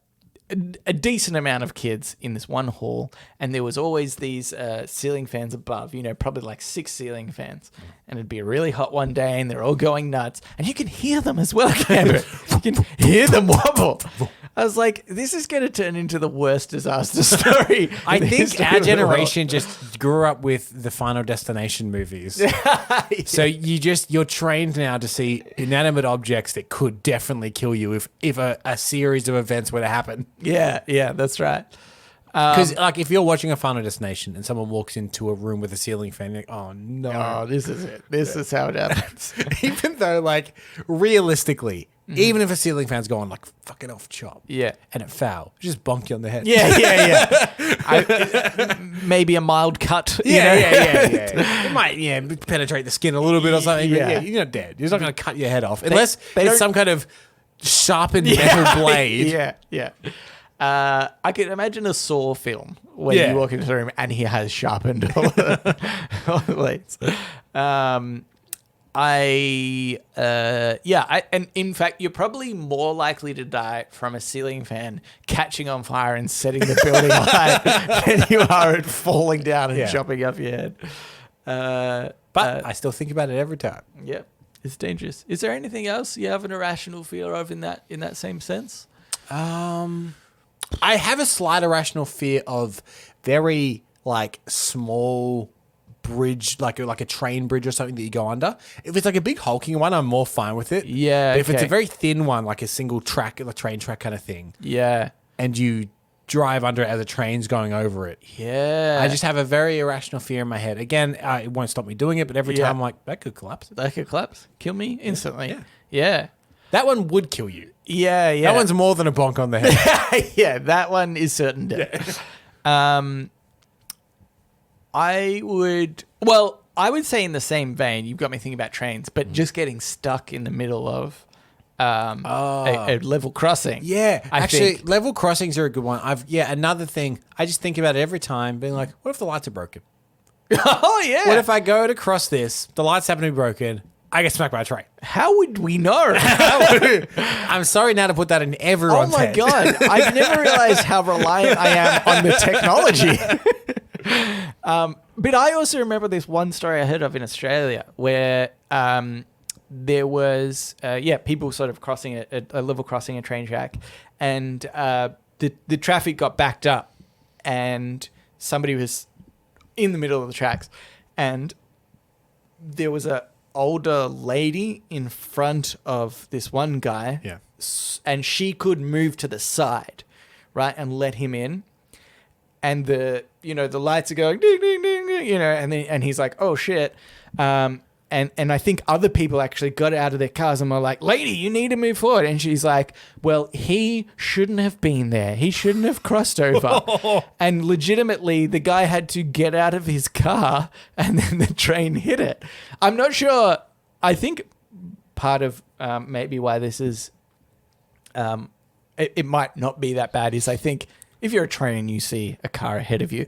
a decent amount of kids in this one hall. And there was always these ceiling fans above, probably like 6 ceiling fans. And it'd be really hot one day and they're all going nuts. And you can hear them as well, Cameron. You can hear them wobble. I was like, this is going to turn into the worst disaster story. I think our generation just grew up with the Final Destination movies. So you're trained now to see inanimate objects that could definitely kill you if a series of events were to happen. Yeah, that's right. Because like if you're watching a Final Destination and someone walks into a room with a ceiling fan, you're like, oh no. Oh, this is it. This is how it happens. Even though, like, realistically, even if a ceiling fan's going like fucking off chop, and it fell, just bonk you on the head. Maybe a mild cut. Yeah. It might, penetrate the skin a little bit or something. But you're not dead. You're not going to cut your head off unless it's some kind of sharpened metal blade. I could imagine a Saw film where you walk into the room and he has sharpened all the blades. And in fact, you're probably more likely to die from a ceiling fan catching on fire and setting the building on fire than you are at falling down and chopping off your head. But I still think about it every time. Yeah, it's dangerous. Is there anything else you have an irrational fear of in that same sense? I have a slight irrational fear of very like small bridge, like a train bridge or something that you go under. If it's like a big hulking one, I'm more fine with it. Yeah. But if it's a very thin one, like a single track, a train track kind of thing. Yeah. And you drive under it as a train's going over it. Yeah. I just have a very irrational fear in my head. Again, it won't stop me doing it, but every time I'm like, that could collapse. That could collapse. Kill me instantly. Yeah. That one would kill you. Yeah. That one's more than a bonk on the head. Yeah, that one is certain death. I would say in the same vein, you've got me thinking about trains, but just getting stuck in the middle of a level crossing. Yeah. Actually, level crossings are a good one. Another thing, I just think about it every time, being like, what if the lights are broken? Oh, yeah. What if I go to cross this, the lights happen to be broken, I get smacked by a train? How would we know? I'm sorry now to put that in everyone's head. Oh, my God. I've never realized how reliant I am on the technology. But I also remember this one story I heard of in Australia where there was, people sort of crossing a level crossing a train track, and the traffic got backed up, and somebody was in the middle of the tracks, and there was a older lady in front of this one guy, and she could move to the side, right, and let him in. And the lights are going ding ding ding, and he's like, oh shit, and I think other people actually got out of their cars and were like, lady, you need to move forward. And she's like, well, he shouldn't have been there. He shouldn't have crossed over. And legitimately, the guy had to get out of his car, and then the train hit it. I'm not sure. I think part of maybe why this is, it might not be that bad is I think if you're a train and you see a car ahead of you,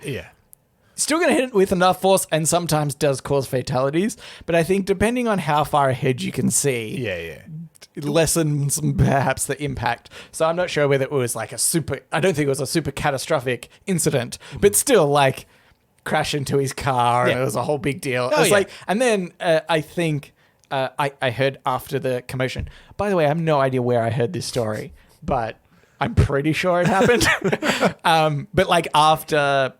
still going to hit it with enough force and sometimes does cause fatalities. But I think depending on how far ahead you can see, it lessens perhaps the impact. So I'm not sure whether it was like I don't think it was a super catastrophic incident, but still like crash into his car and it was a whole big deal. And then I think I heard after the commotion, by the way, I have no idea where I heard this story, but I'm pretty sure it happened. But like after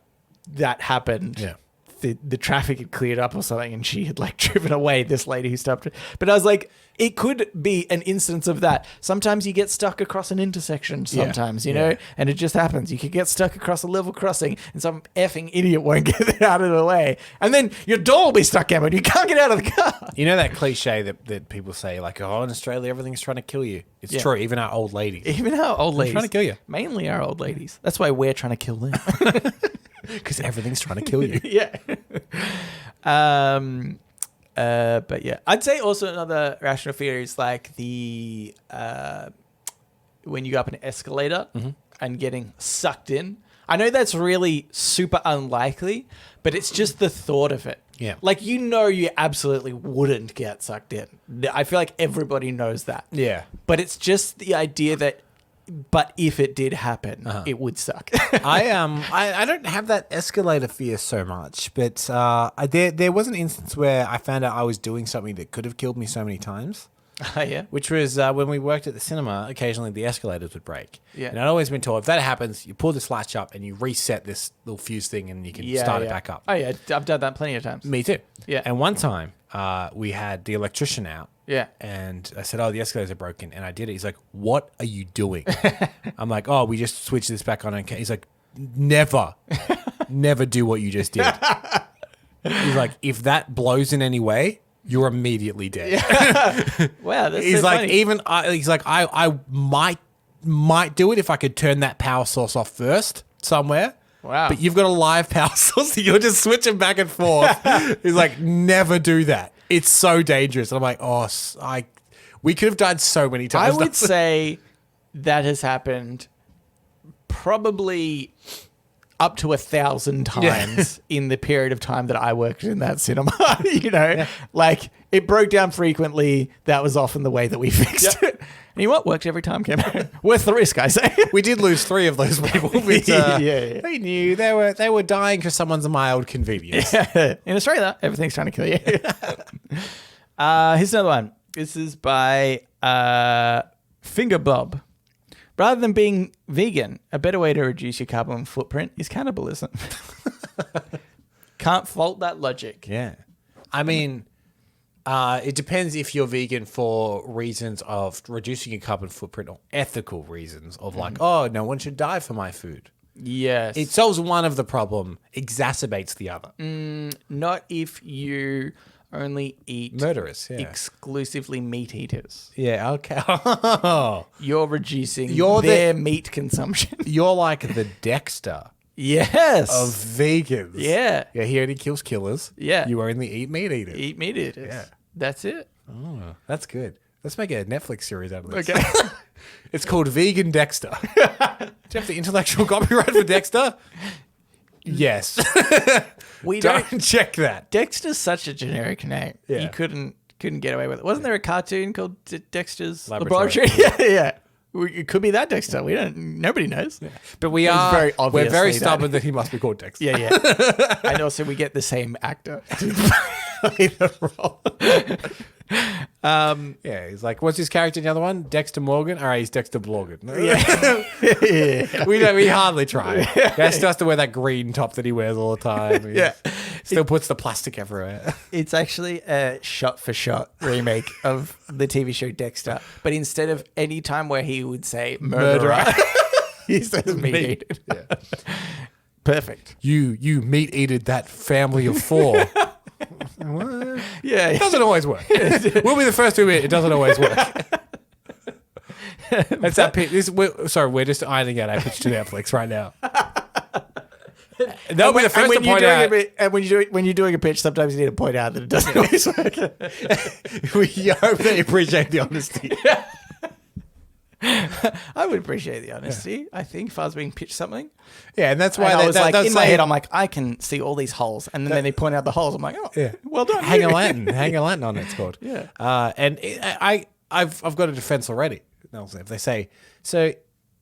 that happened, the traffic had cleared up or something, and she had like driven away, this lady who stopped her. But I was like, it could be an instance of that. Sometimes you get stuck across an intersection sometimes, you know, and it just happens. You could get stuck across a level crossing and some effing idiot won't get out of the way. And then your door will be stuck out, but you can't get out of the car. You know that cliche that people say, like, oh, in Australia, everything's trying to kill you. It's true. Even our old ladies. Even our old ladies. They're trying to kill you. Mainly our old ladies. That's why we're trying to kill them. Because everything's trying to kill you. But yeah, I'd say also another rational fear is like the when you go up an escalator and getting sucked in. I know that's really super unlikely, but it's just the thought of it. Yeah. Like, you absolutely wouldn't get sucked in. I feel like everybody knows that. Yeah. But it's just the idea that, but if it did happen, it would suck. I don't have that escalator fear so much, but there was an instance where I found out I was doing something that could have killed me so many times. Oh, yeah? Which was when we worked at the cinema, occasionally the escalators would break. Yeah. And I'd always been told, if that happens, you pull this latch up and you reset this little fuse thing and you can start it back up. Oh, yeah. I've done that plenty of times. Me too. Yeah. And one time, we had the electrician out. Yeah. And I said, oh, the escalators are broken. And I did it. He's like, what are you doing? I'm like, oh, we just switched this back on. And he's like, never do what you just did. He's like, if that blows in any way, you're immediately dead. Wow, that's He's so like, funny. he's like, I might do it if I could turn that power source off first somewhere. Wow. But you've got a live power source that you're just switching back and forth. He's like, never do that. It's so dangerous. And I'm like, we could have died so many times. I would say that has happened probably up to 1,000 times in the period of time that I worked in that cinema. Like it broke down frequently. That was often the way that we fixed it. And you know what? Worked every time, Cam. Worth the risk, I say. We did lose 3 of those people. But, they knew they were dying for someone's mild convenience. Yeah. In Australia, everything's trying to kill you. Here's another one. This is by Finger Bob. Rather than being vegan, a better way to reduce your carbon footprint is cannibalism. Can't fault that logic. Yeah. I mean, it depends if you're vegan for reasons of reducing your carbon footprint or ethical reasons of like, oh, no one should die for my food. Yes. It solves one of the problem, exacerbates the other. Not if you only eat Murderous, yeah. exclusively meat eaters. Yeah, okay. You're reducing You're their meat consumption. You're like the Dexter Yes. of vegans. Yeah. Yeah, he only kills killers. Yeah. You only eat meat eaters. Eat meat eaters. Yeah. That's it. Oh, that's good. Let's make a Netflix series out of this. Okay. It's called Vegan Dexter. Do you have the intellectual copyright for Dexter? Yes. We Don't check that. Dexter's such a generic name. Yeah. You couldn't get away with it. Wasn't there a cartoon called Dexter's Laboratory? Laboratory? Yeah. It could be that Dexter. Nobody knows. Yeah. But we're very stubborn that he must be called Dexter. Yeah. And also we get the same actor to play the role. Yeah, he's like, what's his character in the other one? Dexter Morgan? All right, he's Dexter Blorgan. Yeah. We hardly try. He has to wear that green top that he wears all the time. Yeah. Still puts the plastic everywhere. It's actually a shot-for-shot remake of the TV show Dexter, but instead of any time where he would say murderer, he says meat eater. Yeah. Perfect. You meat eated that family of 4. What? Yeah. It doesn't always work. We'll be the first to admit it doesn't always work. That's that pitch. We're just ironing out our pitch to Netflix right now. They'll be the first to point out. And when you're doing a pitch, sometimes you need to point out that it doesn't always work. We hope they appreciate the honesty. I would appreciate the honesty. I think if I was being pitched something. Yeah, and that's why I was like, in my head, I'm I'm like, I can see all these holes. And then they point out the holes. I'm like, oh, yeah. Well done. Hang a lantern on it's called. Yeah. I've got a defense already. If they say, so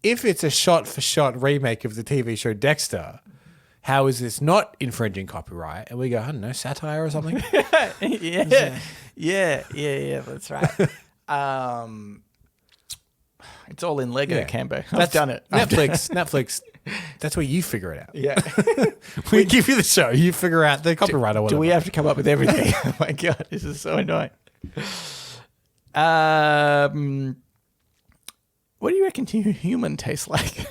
if it's a shot-for-shot remake of the TV show Dexter, how is this not infringing copyright? And we go, I don't know, satire or something? Yeah, that's right. It's all in Lego, Cambo. I've done it. Netflix, that's where you figure it out. Yeah. We give you the show, you figure out the copyright or whatever. Do we have to come up with everything? Oh my God, this is so annoying. What do you reckon human tastes like?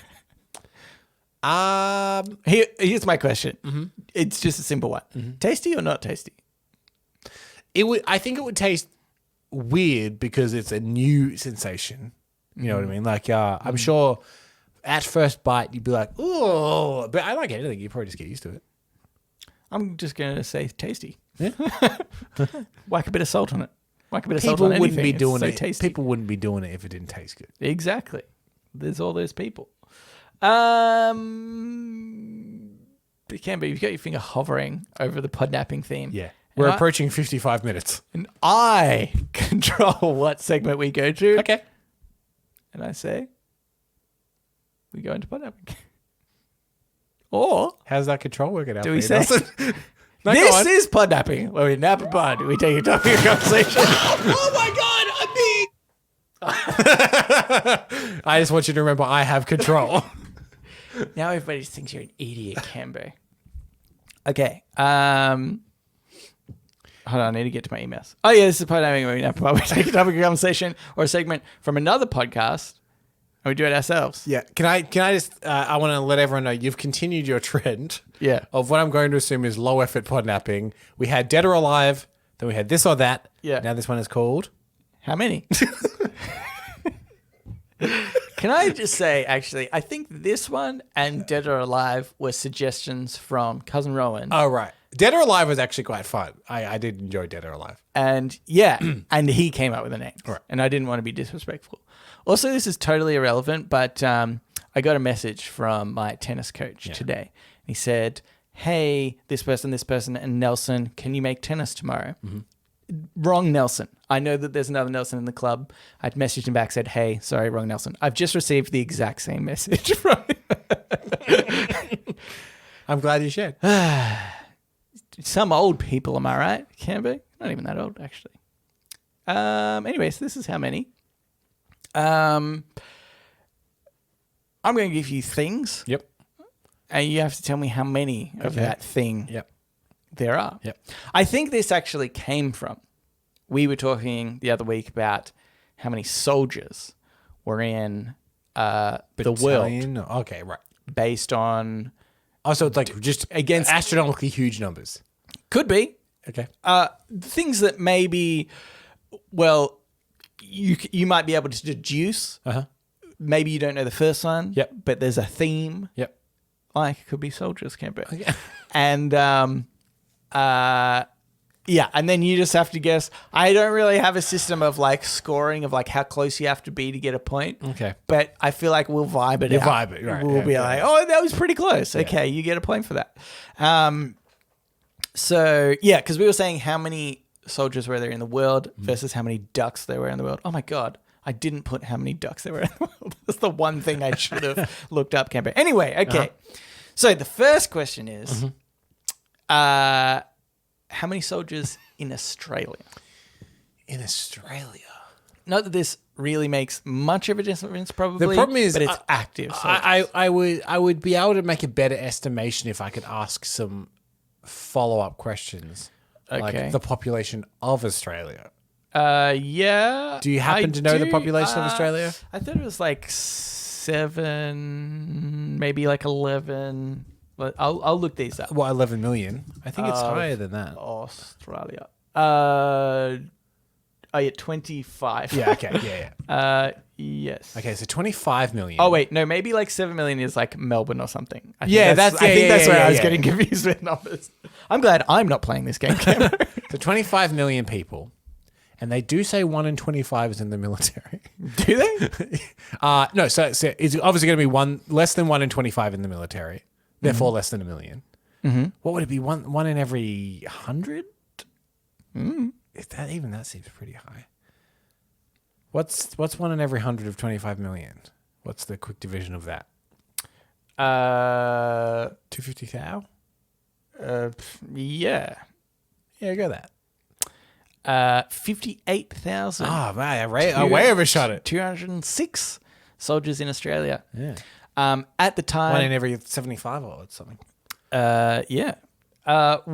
Here's my question. Mm-hmm. It's just a simple one. Mm-hmm. Tasty or not tasty? I think it would taste weird because it's a new sensation. You know what I mean? Like, I'm sure at first bite you'd be like, oh, but I like anything. You probably just get used to it. I'm just going to say tasty. Yeah. Whack a bit of salt on it. Whack a bit of salt on anything. People wouldn't be doing it if it didn't taste good. Exactly. There's all those people. It can be. You've got your finger hovering over the podnapping theme. Yeah. We're approaching 55 minutes. And I control what segment we go to. Okay. And I say, we go into podnapping. Or how's that control working out? Do we say No, this is podnapping, where we nap a pod, we take a topic of conversation. Oh my God, I just want you to remember I have control. Now everybody just thinks you're an idiot, Cambo. Okay. Hold on, I need to get to my emails. Oh yeah, this is podnapping, where we nap a pod, we take a topic of conversation or a segment from another podcast. And we do it ourselves. Yeah. Can I just, I want to let everyone know you've continued your trend Yeah. of what I'm going to assume is low effort podnapping. We had Dead or Alive, then we had This or That. Yeah. Now this one is called... How many? Can I just say, actually, I think this one and Dead or Alive were suggestions from Cousin Rowan. Oh, right. Dead or Alive was actually quite fun. I did enjoy Dead or Alive. And yeah, and he came up with the names. Right. And I didn't want to be disrespectful. Also, this is totally irrelevant, but I got a message from my tennis coach today. He said, hey, this person, and Nelson, can you make tennis tomorrow? Mm-hmm. Wrong Nelson. I know that there's another Nelson in the club. I'd messaged him back, said, hey, sorry, wrong Nelson. I've just received the exact same message from him. I'm glad you shared. Some old people, am I right? Can be. Not even that old, actually. Anyways, this is how many. I'm going to give you things. Yep. And you have to tell me how many of that thing there are. Yep. I think this actually came from, we were talking the other week about how many soldiers were in the world. Okay, right. Based on... Oh, so it's like just against astronomically huge numbers. Could be. Okay. Things that maybe, well, you might be able to deduce. Uh-huh. Maybe you don't know the first one. Yep. But there's a theme. Yep. Like, it could be soldiers, can't be. Okay. And, yeah, and then you just have to guess. I don't really have a system of, like, scoring of, like, how close you have to be to get a point. Okay. But I feel like we'll vibe it out. Vibe it, right. We'll be like, oh, that was pretty close. Yeah. Okay, you get a point for that. So, yeah, because we were saying how many soldiers were there in the world versus how many ducks there were in the world. Oh, my God. I didn't put how many ducks there were in the world. That's the one thing I should have looked up, Camper. Anyway, okay. Uh-huh. So the first question is, how many soldiers in Australia? In Australia? Not that this really makes much of a difference, probably. The problem is, but it's active. I would be able to make a better estimation if I could ask some follow-up questions. Okay. Like the population of Australia. Yeah. Do you happen to know the population of Australia? I thought it was like 7, maybe like 11. But I'll look these up. What, 11 million? I think it's higher than that. Australia. Yeah, 25. Yeah, okay, yeah. Yes. Okay, so 25 million. Oh, wait, no, maybe like 7 million is like Melbourne or something. I think that's where I was getting confused with numbers. I'm glad I'm not playing this game, Cameron. So 25 million people. And they do say 1 in 25 is in the military. Do they? No, so it's obviously going to be less than 1 in 25 in the military. Therefore, less than 1 million. Mm-hmm. What would it be? One in every 100? That seems pretty high. What's 1 in every 100 of 25 million? What's the quick division of that? 250,000? Yeah. Yeah, go that. 58,000. Oh, man, I way overshot it. 206 soldiers in Australia. Yeah. At the time, 1 in every 75 or something. Yeah. At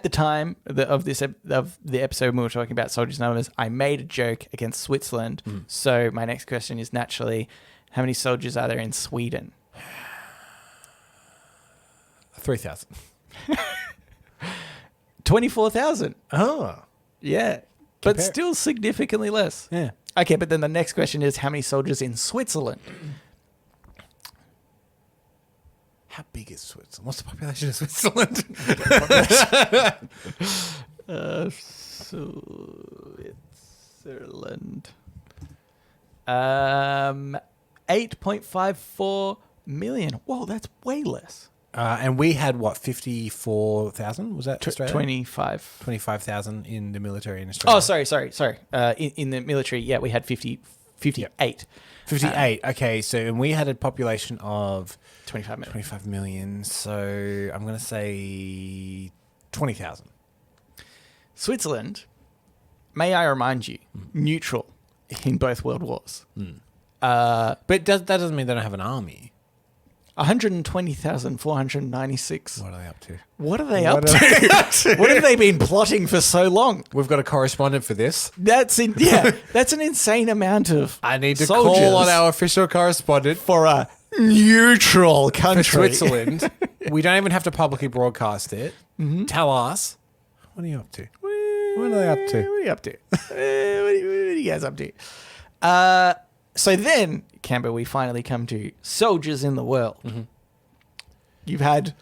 the time of the episode when we were talking about soldiers' numbers, I made a joke against Switzerland. So my next question is naturally, how many soldiers are there in Sweden? 3,000. 24,000. Oh. Yeah. But still significantly less. Yeah. Okay, but then the next question is, how many soldiers in Switzerland? How big is Switzerland? What's the population of Switzerland? Switzerland. 8.54 million. Whoa, that's way less. And we had, 54,000? Was that Australia? 25. 25,000 in the military in Australia. Oh, sorry. In the military, yeah, we had 58. 58. Okay, so and we had a population of 25 million. 25 million. So I'm going to say 20,000. Switzerland, may I remind you, neutral in both world wars. But that doesn't mean they don't have an army. 120,496. What are they up to? What are they up to? What have they been plotting for so long? We've got a correspondent for this. That's an insane amount of I need to soldiers call on our official correspondent for a neutral country. for Switzerland. We don't even have to publicly broadcast it. Mm-hmm. Tell us. What are you up to? What are they up to? What are you up to? What are you guys up to? So then, Camber, we finally come to soldiers in the world. Mm-hmm. You've had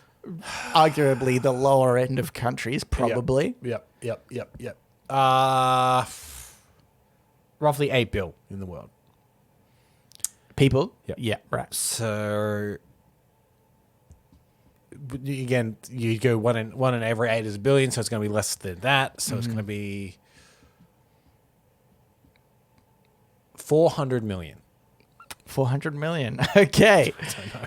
arguably the lower end of countries, probably. Yep. Roughly 8 billion in the world. People? Yep. Yeah, right. So, again, you go one in every 8 is a billion, so it's going to be less than that. So it's going to be 400 million. 400 million. Okay. I don't know.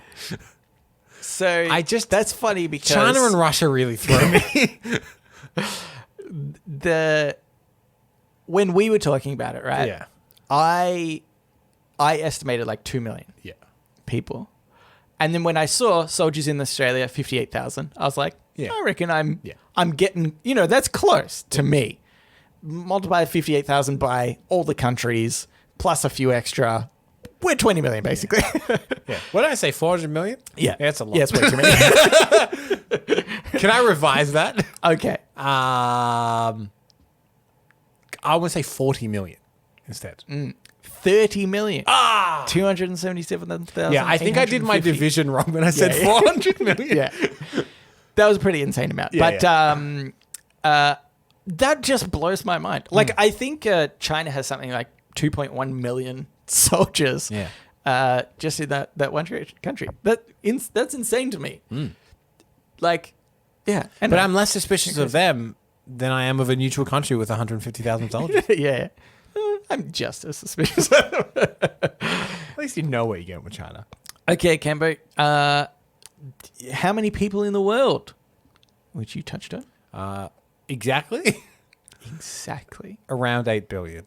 So that's funny because China and Russia really throw me. When we were talking about it, right? Yeah. I estimated like 2 million people. And then when I saw soldiers in Australia, 58,000, I was like, I reckon I'm getting, that's close to me. Multiply 58,000 by all the countries plus a few extra. We're 20 million, basically. Yeah. What did I say, 400 million? Yeah. That's a lot. Yeah, it's way too many. Can I revise that? Okay. I want to say 40 million instead. 30 million. 277,000. Yeah, I think I did my division wrong when I said 400 million. Yeah. That was a pretty insane amount. Yeah, but that just blows my mind. Like, I think China has something like 2.1 million soldiers just in that one country. That's insane to me. Like, yeah. But I'm less suspicious of them than I am of a neutral country with 150,000 soldiers. Yeah. I'm just as suspicious. At least you know where you're going with China. Okay, Cambo. How many people in the world? Which you touched on. Exactly. Exactly. Around 8 billion.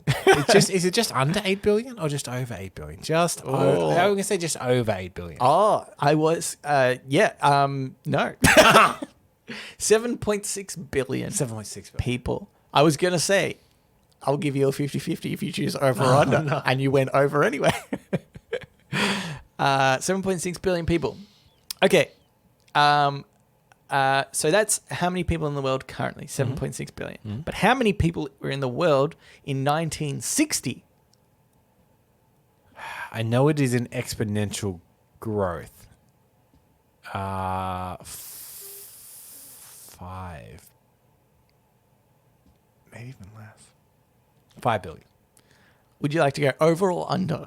Is it just under 8 billion or just over 8 billion? I'm going to say just over 8 billion. Oh, I was, no. 7.6 billion. 7.6 billion. People. I was going to say, I'll give you a 50-50 if you choose over or under. No. And you went over anyway. 7.6 billion people. Okay. So that's how many people in the world currently, 7.6 billion. Mm-hmm. But how many people were in the world in 1960? I know it is an exponential growth. 5. Maybe even less. 5 billion. Would you like to go over or under?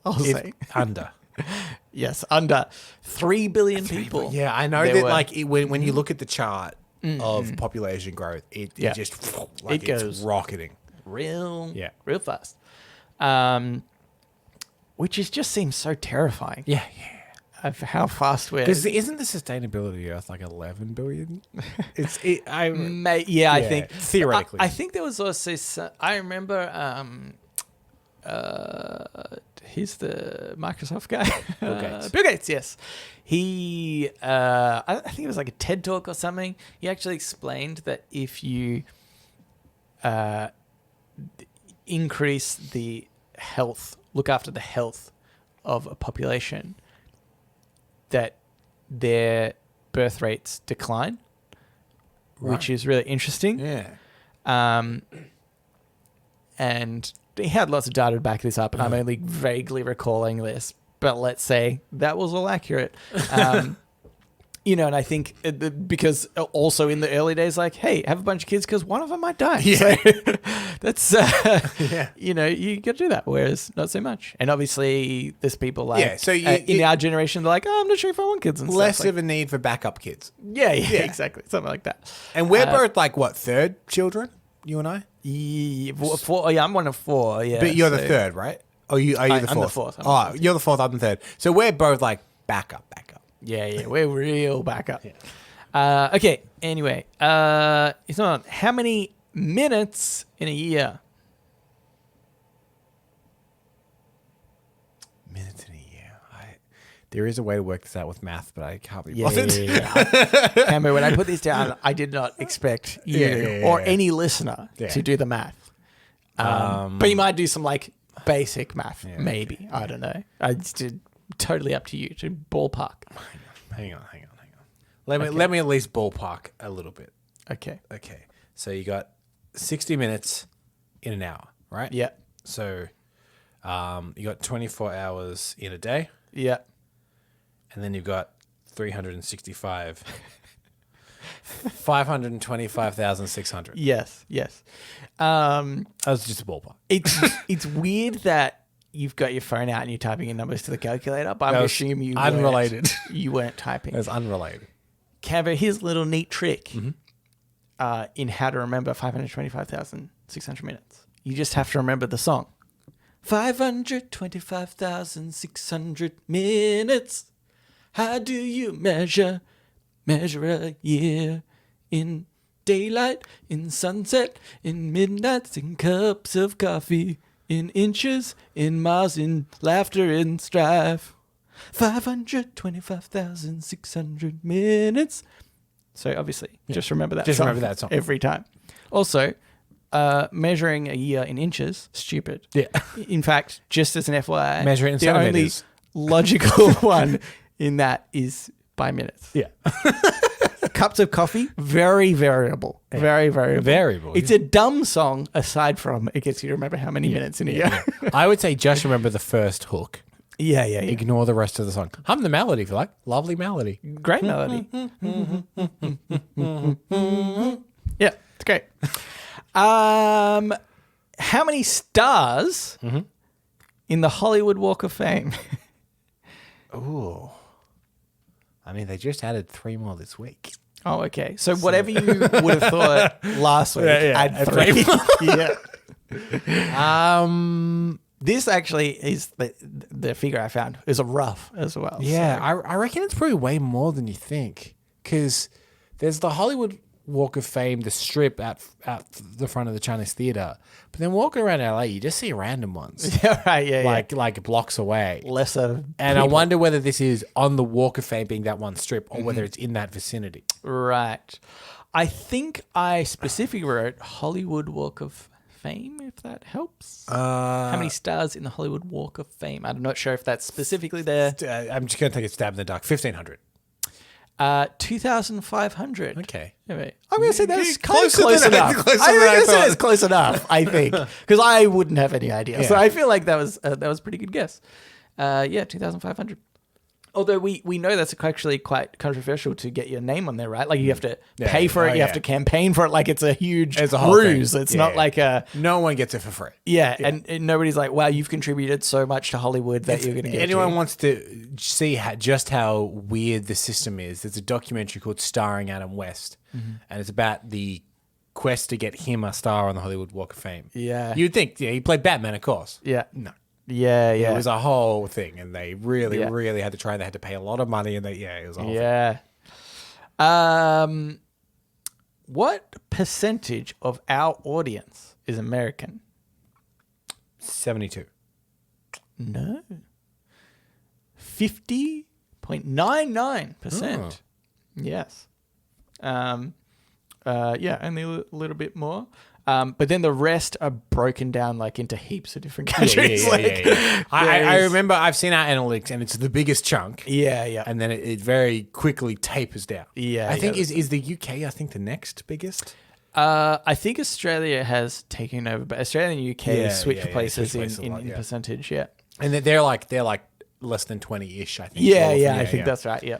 I'll say. Under. Yes, under 3 billion people. Yeah, I know that. Like when you look at the chart of population growth, it just like it goes it's rocketing real fast. Which just seems so terrifying. Yeah. Of how fast we're. Because isn't the sustainability Earth like 11 billion? I think theoretically. I think there was also. I remember. He's the Microsoft guy. Bill Gates. Bill Gates, yes. He, I think it was like a TED Talk or something. He actually explained that if you increase the health, look after the health of a population, that their birth rates decline, which is really interesting. Yeah. And he had lots of data to back this up, and I'm only vaguely recalling this, but let's say that was all accurate. And I think because also in the early days, like, hey, have a bunch of kids because one of them might die. Yeah. So that's, you got to do that, whereas not so much. And obviously there's people like, in our generation, they're like, oh, I'm not sure if I want kids and less stuff. of a need for backup kids. Yeah, exactly. Something like that. And we're both like, what, third children? You and I? Yeah, I'm one of 4. Yeah, but you're the third, right? Are you the fourth? I'm the fourth. You're the fourth. I'm the third. So we're both like backup. Yeah, we're real backup. Yeah. Okay. Anyway, it's on. How many minutes in a year? Minutes in a year. There is a way to work this out with math, but I can't be Yeah, bothered. Cameron, when I put this down, I did not expect you or any listener to do the math. But you might do some like basic math, maybe. I don't know. I just did totally up to you to ballpark. Hang on. Let me at least ballpark a little bit. Okay. So you got 60 minutes in an hour, right? Yeah. So you got 24 hours in a day. Yeah. And then you've got 365. 525,600. Yes. That was just a ballpark. It's weird that you've got your phone out and you're typing in numbers to the calculator, but I'm assuming you unrelated. You weren't typing. It was unrelated. Canva, here's a little neat trick in how to remember 525,600 minutes. You just have to remember the song. 525,600 minutes. How do you measure a year? In daylight, in sunset, in midnights, in cups of coffee, in inches, in miles, in laughter, in strife. 525,600 minutes. So obviously, just remember that song. Remember that song every time. Also, measuring a year in inches, stupid. Yeah. In fact, just as an FYI, measure it in the centimeters. only logical one in that is by minutes. Yeah. Cups of coffee, very variable. Yeah. Very variable. It's a dumb song aside from it gets you to remember how many minutes in a year. I would say just remember the first hook. Yeah. Ignore the rest of the song. Hum the melody if you like. Lovely melody. Great melody. Yeah, it's great. How many stars in the Hollywood Walk of Fame? Ooh. I mean, they just added 3 more this week. Oh, okay. So whatever you would have thought last week, add 3. Yeah. This actually is the figure I found. Is a rough as well. Yeah, so. I reckon it's probably way more than you think. Because there's the Hollywood Walk of Fame, the strip out the front of the Chinese theater. But then walking around LA, you just see random ones. Yeah, right. Yeah, like blocks away. Lesser. And I wonder whether this is on the Walk of Fame being that one strip or whether it's in that vicinity. Right. I think I specifically wrote Hollywood Walk of Fame, if that helps. How many stars in the Hollywood Walk of Fame? I'm not sure if that's specifically there. I'm just going to take a stab in the dark. 1,500. 2,500. Okay. I'm going to say that's close Closer than enough. I I'm going to say that's close enough, I think. Because I wouldn't have any idea. Yeah. So I feel like that was a pretty good guess. 2,500. Although we know that's actually quite controversial to get your name on there, right? Like you have to pay for it, you have to campaign for it. Like it's a huge ruse. It's not like a... No one gets it for free. Yeah, and nobody's like, wow, you've contributed so much to Hollywood that you're going to get anyone wants to see just how weird the system is, there's a documentary called Starring Adam West, and it's about the quest to get him a star on the Hollywood Walk of Fame. Yeah. You'd think, he played Batman, of course. Yeah. No. Yeah. It was a whole thing, and they really had to try. They had to pay a lot of money, and it was a whole thing. What percentage of our audience is American? 72. No. 50.99%. Yes. Only a little bit more. But then the rest are broken down like into heaps of different countries. I remember I've seen our analytics, and it's the biggest chunk. Yeah. And then it very quickly tapers down. Yeah. I think is the UK, I think, the next biggest? I think Australia has taken over, but Australia and UK switch places in percentage, yeah. And they're like less than 20-ish, I think. I think that's right, yeah.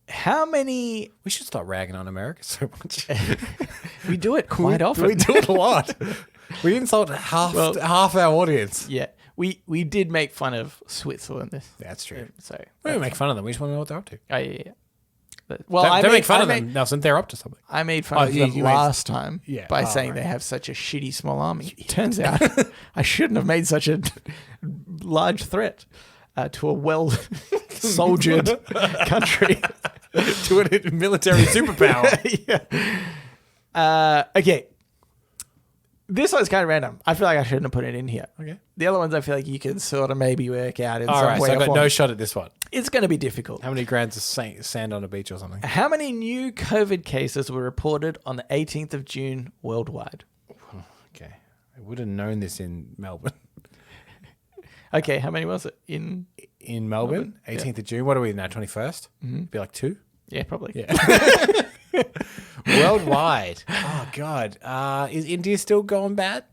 How many... We should start ragging on America so much. We do it quite often. We do it a lot. We insult half our audience. Yeah. We did make fun of Switzerland. That's true. So we don't make fun of them. We just want to know what they're up to. Oh, yeah. Well, don't make fun of them, Nelson. They're up to something. I made fun of them last time by saying they have such a shitty small army. Turns out I shouldn't have made such a large threat to a well-soldiered country. To a military superpower. Okay. This one's kind of random. I feel like I shouldn't have put it in here. Okay. The other ones I feel like you can sort of maybe work out in All some right, way so or I got form. no shot at this one. It's going to be difficult. How many grams of sand on a beach or something? How many new COVID cases were reported on the 18th of June worldwide? Okay. I would have known this in Melbourne. Okay, how many was it in Melbourne? 18th of June. What are we now, 21st? Be like 2? Yeah, probably. Yeah. Worldwide. Oh, God. Is India still going bad?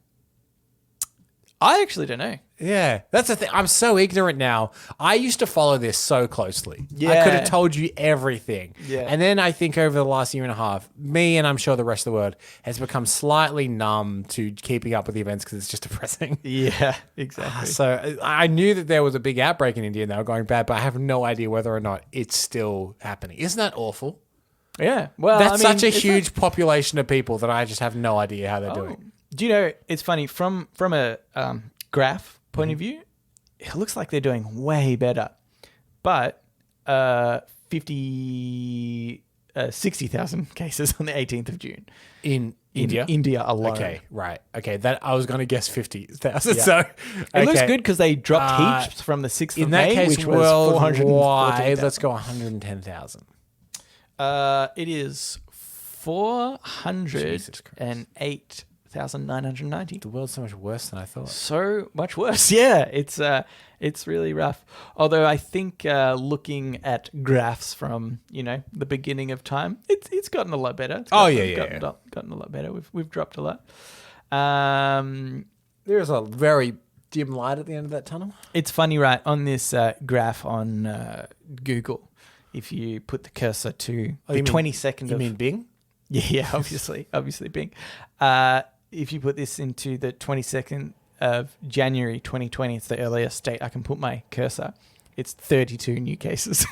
I actually don't know. Yeah, that's the thing. I'm so ignorant now. I used to follow this so closely. I Yeah. could have told you everything. Yeah. And then I think over the last year and a half, me and I'm sure the rest of the world has become slightly numb to keeping up with the events because it's just depressing. Yeah, exactly. So I knew that there was a big outbreak in India and they were going bad, but I have no idea whether or not it's still happening. Isn't that awful? Yeah. Well, That's I mean, such a it's huge population of people that I just have no idea how they're doing. Do you know, it's funny, from a graph point of view, it looks like they're doing way better. But 60,000 cases on the 18th of June. In India? India alone. Okay, right. Okay, that I was going to guess 50,000. Yeah. So It looks good because they dropped heaps from the 6th of in that May, case, which was worldwide, 414,000. let's go 110,000. It is Jesus Christ. 408,990. The world's so much worse than I thought. So much worse. Yeah, it's really rough. Although I think looking at graphs from the beginning of time, it's gotten a lot better. It's gotten a lot better. We've dropped a lot. There's a very dim light at the end of that tunnel. It's funny, right? On this graph on Google, if you put the cursor to the 22nd You of mean Bing? Yeah, obviously Bing. If you put this into the 22nd of January 2020, it's the earliest date I can put my cursor. It's 32 new cases.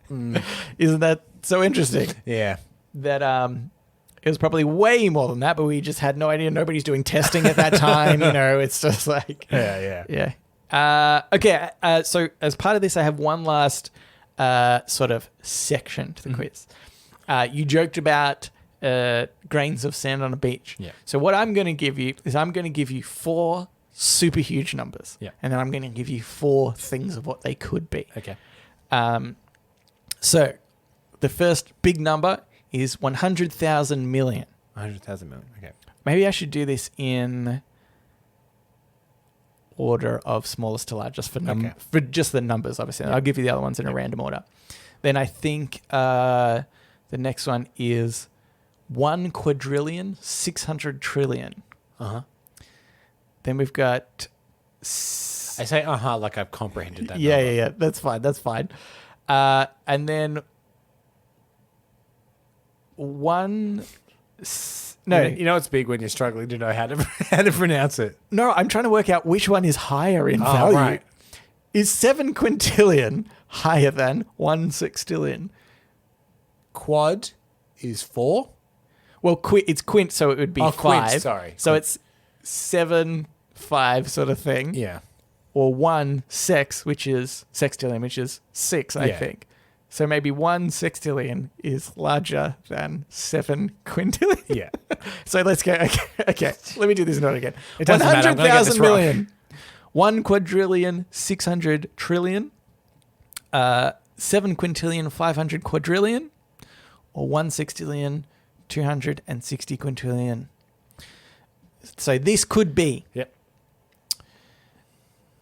Isn't that so interesting? Yeah. That it was probably way more than that, but we just had no idea. Nobody's doing testing at that time. It's just like Yeah. Okay. So as part of this, I have one last sort of section to the quiz. You joked about grains of sand on a beach. Yeah. So what I'm going to give you is I'm going to give you 4 super huge numbers. Yeah. And then I'm going to give you 4 things of what they could be. Okay. So the first big number is 100,000 million. 100,000 million. Okay. Maybe I should do this in order of smallest to largest for just the numbers, obviously. I'll give you the other ones in a random order. Then I think the next one is 1,600,000,000,000,000. Uh-huh. Then we've got... I say like I've comprehended that. Yeah. That's fine. And then one... No, it's big when you're struggling to know how to pronounce it. No, I'm trying to work out which one is higher in value. Right. Is 7 quintillion higher than 1 sextillion? Quad is 4. Well, it's quint, so it would be 5. Quint, sorry. So it's 7, 5 sort of thing. Yeah. Or 1 sextillion, which is 6, I think. So maybe 1 sextillion is larger than 7 quintillion. Yeah. So let's go. Okay. Let me do this note again. It doesn't matter. I'm gonna get this 100,000 million. 1 quadrillion, 600 trillion. 7 quintillion, 500 quadrillion. Or 1 sextillion, 260 quintillion. So this could be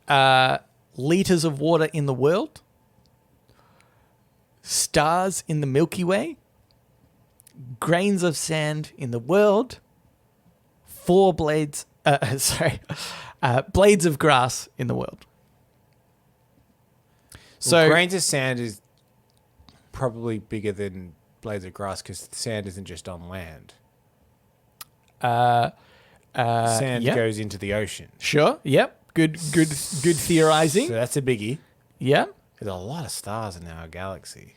liters of water in the world, stars in the Milky Way, grains of sand in the world, 4 blades of grass in the world. So grains of sand is probably bigger than blades of grass because sand isn't just on land. Sand goes into the ocean. Sure. Yep. Good theorizing. So that's a biggie. Yeah. There's a lot of stars in our galaxy.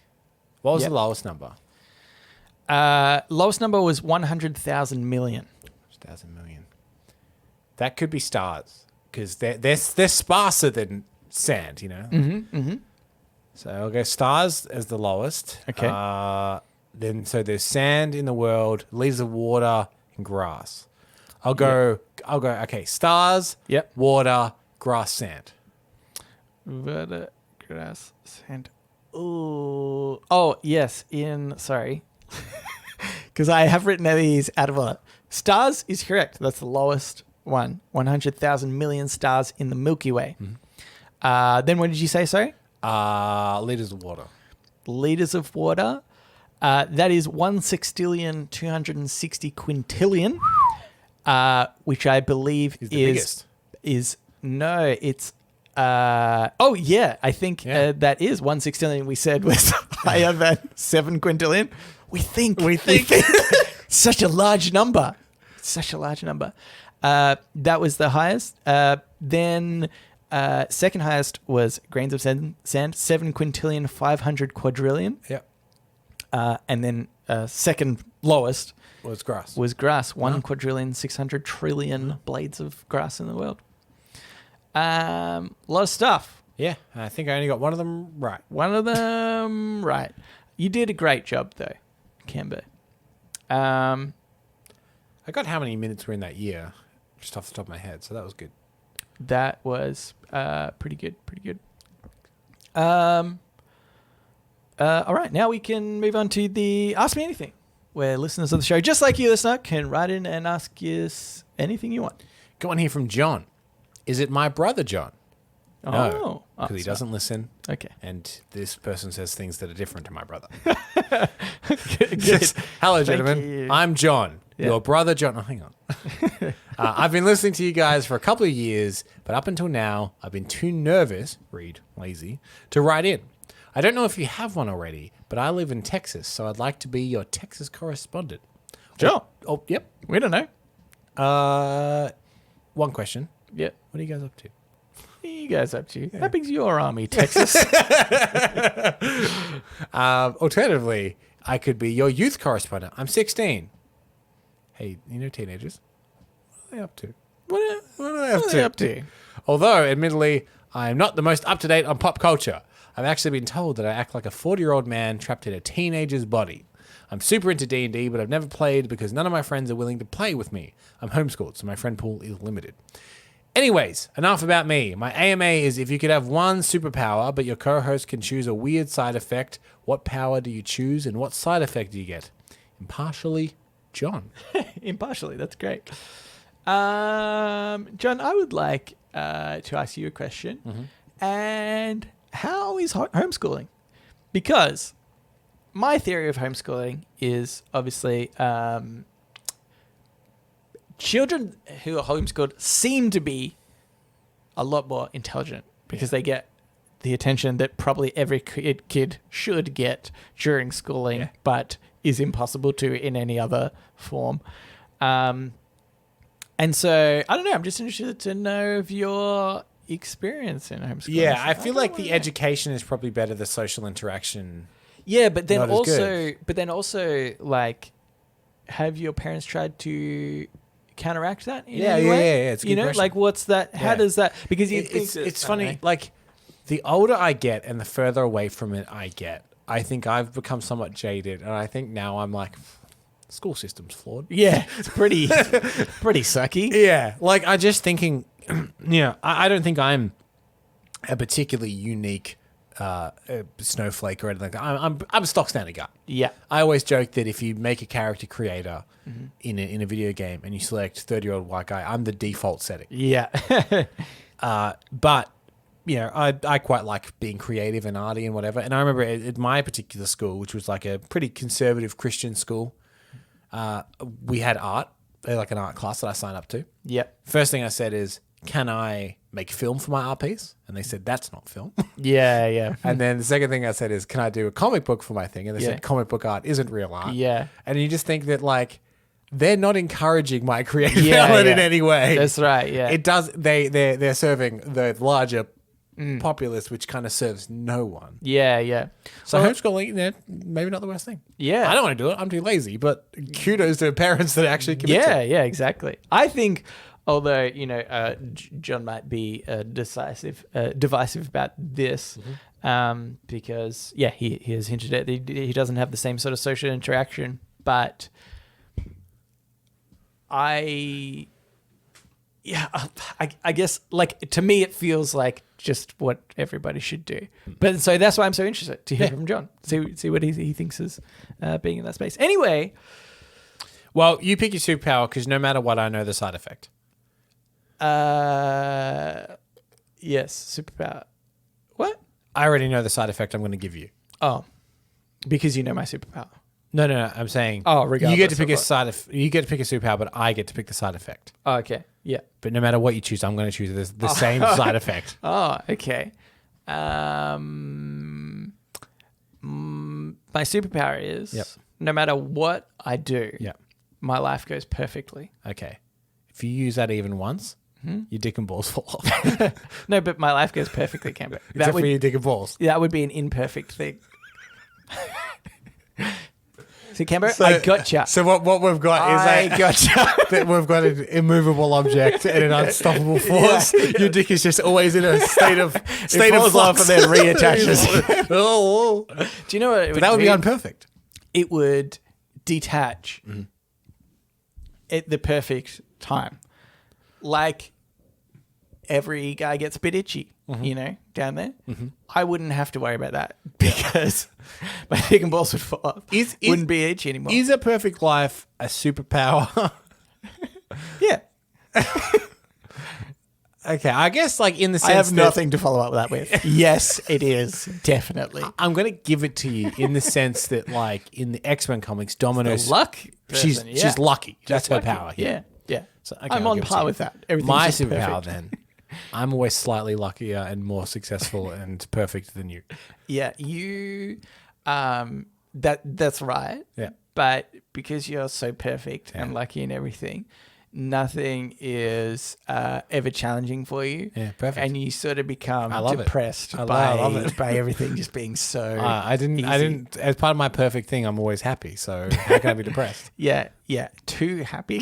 What was the lowest number? Lowest number was 100,000 million. 1,000 million. That could be stars because they're sparser than sand, So I'll go stars as the lowest. Okay. Then so there's sand in the world, leaves of water, and grass. I'll go. Okay, stars. Yep. Water, grass, sand. Water, grass, sand. Ooh. Oh, yes. Sorry. Because I have written these out of order. Stars is correct. That's the lowest one. 100,000 million stars in the Milky Way. Then what did you say, sorry? Liters of water. Liters of water. That is 1/260 quintillion, which I believe is the biggest. No, it's oh yeah, I think that is 1/6 we said was higher than 7 quintillion. We think such a large number. That was the highest. Then second highest was grains of sand, 7 quintillion 500 quadrillion. Yep. And then second lowest was grass. 1 quadrillion 600 trillion blades of grass in the world. A lot of stuff. Yeah, I think I only got one of them right. Right. You did a great job though, Cambo. I got how many minutes were in that year, just off the top of my head, so that was good. That was pretty good. All right, now we can move on to the Ask Me Anything, where listeners of the show, just like you, listener, can write in and ask us anything you want. Got one here from John. Is it my brother, John? No, because he doesn't listen. Okay. And this person says things that are different to my brother. Good. Hello, Thank gentlemen. you. I'm John. Yeah. Your brother, John. Oh, hang on. I've been listening to you guys for a couple of years, but up until now, I've been too nervous, lazy, to write in. I don't know if you have one already, but I live in Texas, so I'd like to be your Texas correspondent. Sure. Oh, yep. We don't know. One question. Yep. What are you guys up to? What are you guys up to? How big's your army, Texas? Alternatively, I could be your youth correspondent. I'm 16. Hey, teenagers. What are they up to? What are they up to? Although, admittedly, I am not the most up-to-date on pop culture. I've actually been told that I act like a 40-year-old man trapped in a teenager's body. I'm super into D&D, but I've never played because none of my friends are willing to play with me. I'm homeschooled, so my friend pool is limited. Anyways, enough about me. My AMA is if you could have one superpower, but your co-host can choose a weird side effect, what power do you choose and what side effect do you get? Impartially, John. Impartially, that's great. John, I would like to ask you a question. Mm-hmm. And how is homeschooling? Because my theory of homeschooling is obviously children who are homeschooled seem to be a lot more intelligent because they get the attention that probably every kid should get during schooling, but is impossible to in any other form. And so, I don't know, I'm just interested to know of your experience in homeschooling. Yeah, I feel like the education is probably better, the social interaction. Yeah, but then also, like, have your parents tried to counteract that in any way? Yeah. It's a good question. Like, what's that? How does that? Because it's funny. Like, the older I get and the further away from it I get, I think I've become somewhat jaded, and I think now I'm like, school system's flawed. Yeah, it's pretty sucky. Yeah, like I just thinking, I don't think I'm a particularly unique snowflake or anything like that. I'm a stock standard guy. Yeah, I always joke that if you make a character creator in a video game and you select 30-year-old white guy, I'm the default setting. Yeah, but I quite like being creative and arty and whatever. And I remember at my particular school, which was like a pretty conservative Christian school, we had art, like an art class that I signed up to. Yep. First thing I said is, can I make film for my art piece? And they said, that's not film. Yeah. And then the second thing I said is, can I do a comic book for my thing? And they said, comic book art isn't real art. Yeah. And you just think that, like, they're not encouraging my creative talent in any way. That's right, yeah. It does, they're serving the larger populace, which kind of serves no one. Yeah. So homeschooling, maybe not the worst thing. Yeah. I don't want to do it. I'm too lazy, but kudos to parents that actually commit to it. Yeah, exactly. I think, although, John might be divisive about this, because, he has hinted at he doesn't have the same sort of social interaction, but I Yeah, I guess, like, to me, it feels like just what everybody should do. But so that's why I'm so interested to hear from John. See what he thinks is being in that space. Anyway. Well, you pick your superpower because no matter what, I know the side effect. Yes, superpower. What? I already know the side effect I'm going to give you. Oh, because you know my superpower. No. I'm saying. Oh, regardless. You get to pick You get to pick a superpower, but I get to pick the side effect. Oh, okay. Yeah. But no matter what you choose, I'm going to choose the same side effect. Oh, okay. My superpower is no matter what I do, my life goes perfectly. Okay. If you use that even once, your dick and balls fall off. No, but my life goes perfectly, Camber. Except for your dick and balls. That would be an imperfect thing. See, Camber, I gotcha. So what we've got is that we've got an immovable object and an unstoppable force. Yeah. Your dick is just always in a state of flux off and then reattaches. Oh. Do you know what? That would be unperfect. It would detach at the perfect time, like every guy gets a bit itchy. You know, down there. I wouldn't have to worry about that because my dick and balls would fall off. Wouldn't be itchy anymore. Is a perfect life a superpower? Yeah. Okay, I guess like in the sense I have nothing to follow up that with. Yes, it is. Definitely. I'm going to give it to you in the sense that like in the X-Men comics, Domino's... luck person, she's lucky. That's her power. Yeah. So, okay, I'm on par with that. My superpower then... I'm always slightly luckier and more successful and perfect than you. Yeah, you. That's right. Yeah, but because you're so perfect and lucky and everything, nothing is ever challenging for you. Yeah, perfect. And you sort of become depressed I by love it. by everything just being so. I didn't. As part of my perfect thing, I'm always happy. So how can I be depressed? Yeah. Too happy.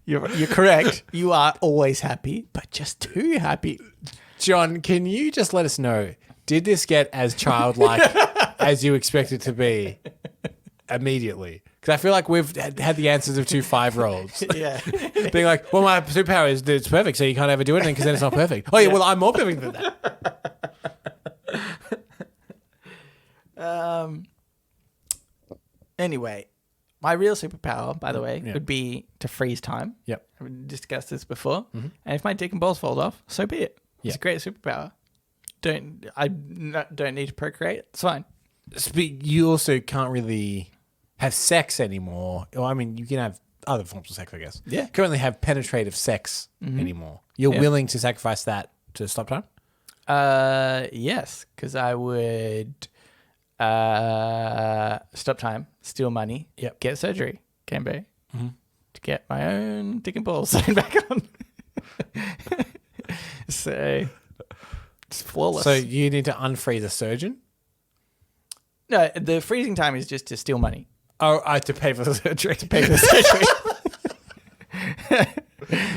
You're correct. You are always happy, but just too happy. John, can you just let us know, did this get as childlike as you expect it to be immediately? Because I feel like we've had the answers of 2 5-year-olds. Yeah. Being like, well, my superpower is that it's perfect, so you can't ever do anything because then it's not perfect. Oh, yeah, well, I'm more perfect than that. Anyway. My real superpower, by the way, would be to freeze time. Yep. I've discussed this before. And if my dick and balls fall off, so be it. It's a great superpower. I don't need to procreate. It's fine. You also can't really have sex anymore. Well, I mean, you can have other forms of sex, I guess. Yeah. You can't really have penetrative sex anymore. You're willing to sacrifice that to stop time? Yes, because I would... stop time, steal money, get surgery, can be, to get my own dick and balls sewn back on. So it's flawless. So you need to unfreeze a surgeon? No, the freezing time is just to steal money. Oh, I have to pay for the surgery.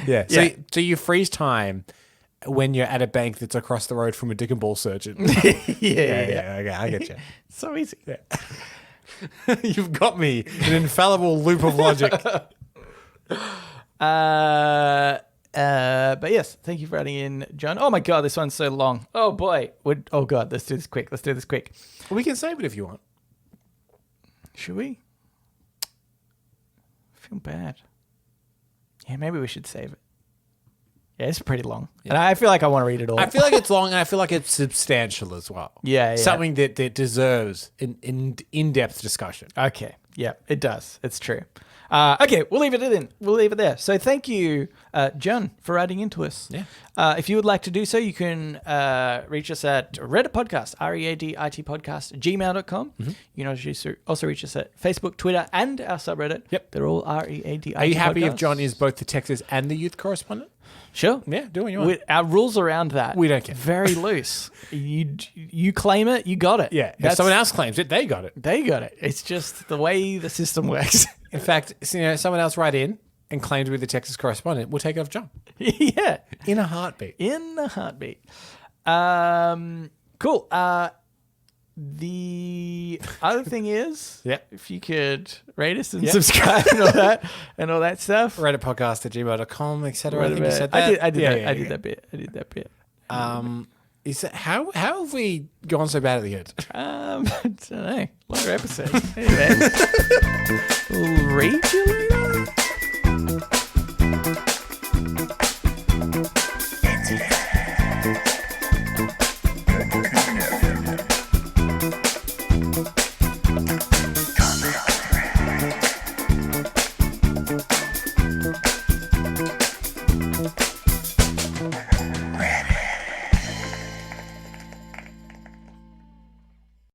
Yeah. So you freeze time when you're at a bank that's across the road from a dick and ball surgeon. Yeah. Okay, I get you. So easy. Yeah. You've got me. An infallible loop of logic. But yes, thank you for adding in, John. Oh my God, this one's so long. Oh boy. Oh God, let's do this quick. We can save it if you want. Should we? I feel bad. Yeah, maybe we should save it. Yeah, it's pretty long. Yeah. And I feel like I want to read it all. I feel like it's long and I feel like it's substantial as well. Yeah. Something that deserves an in-depth discussion. Okay. Yeah, it does. It's true. Okay, we'll leave it in. We'll leave it there. So thank you, John, for writing into us. Yeah. If you would like to do so, you can reach us at readitpodcast, readitpodcast, gmail.com. You can also reach us at Facebook, Twitter, and our subreddit. Yep. They're all READIT. Are you happy if John is both the Texas and the youth correspondent? Sure. Yeah, do what you want. Our rules around that. We don't care. Very loose. You claim it, you got it. Yeah. If someone else claims it, they got it. They got it. It's just the way the system works. In fact, someone else write in and claim to be the Texas correspondent. We'll take it off John. Yeah. In a heartbeat. Cool. the other thing is, Yeah. if you could rate us and subscribe and all that stuff. readitpodcast@gmail.com, etc. I think you said that. I did that bit. Is that how have we gone so bad at the end? I don't know. Longer episode. Hey, man. We'll read you later.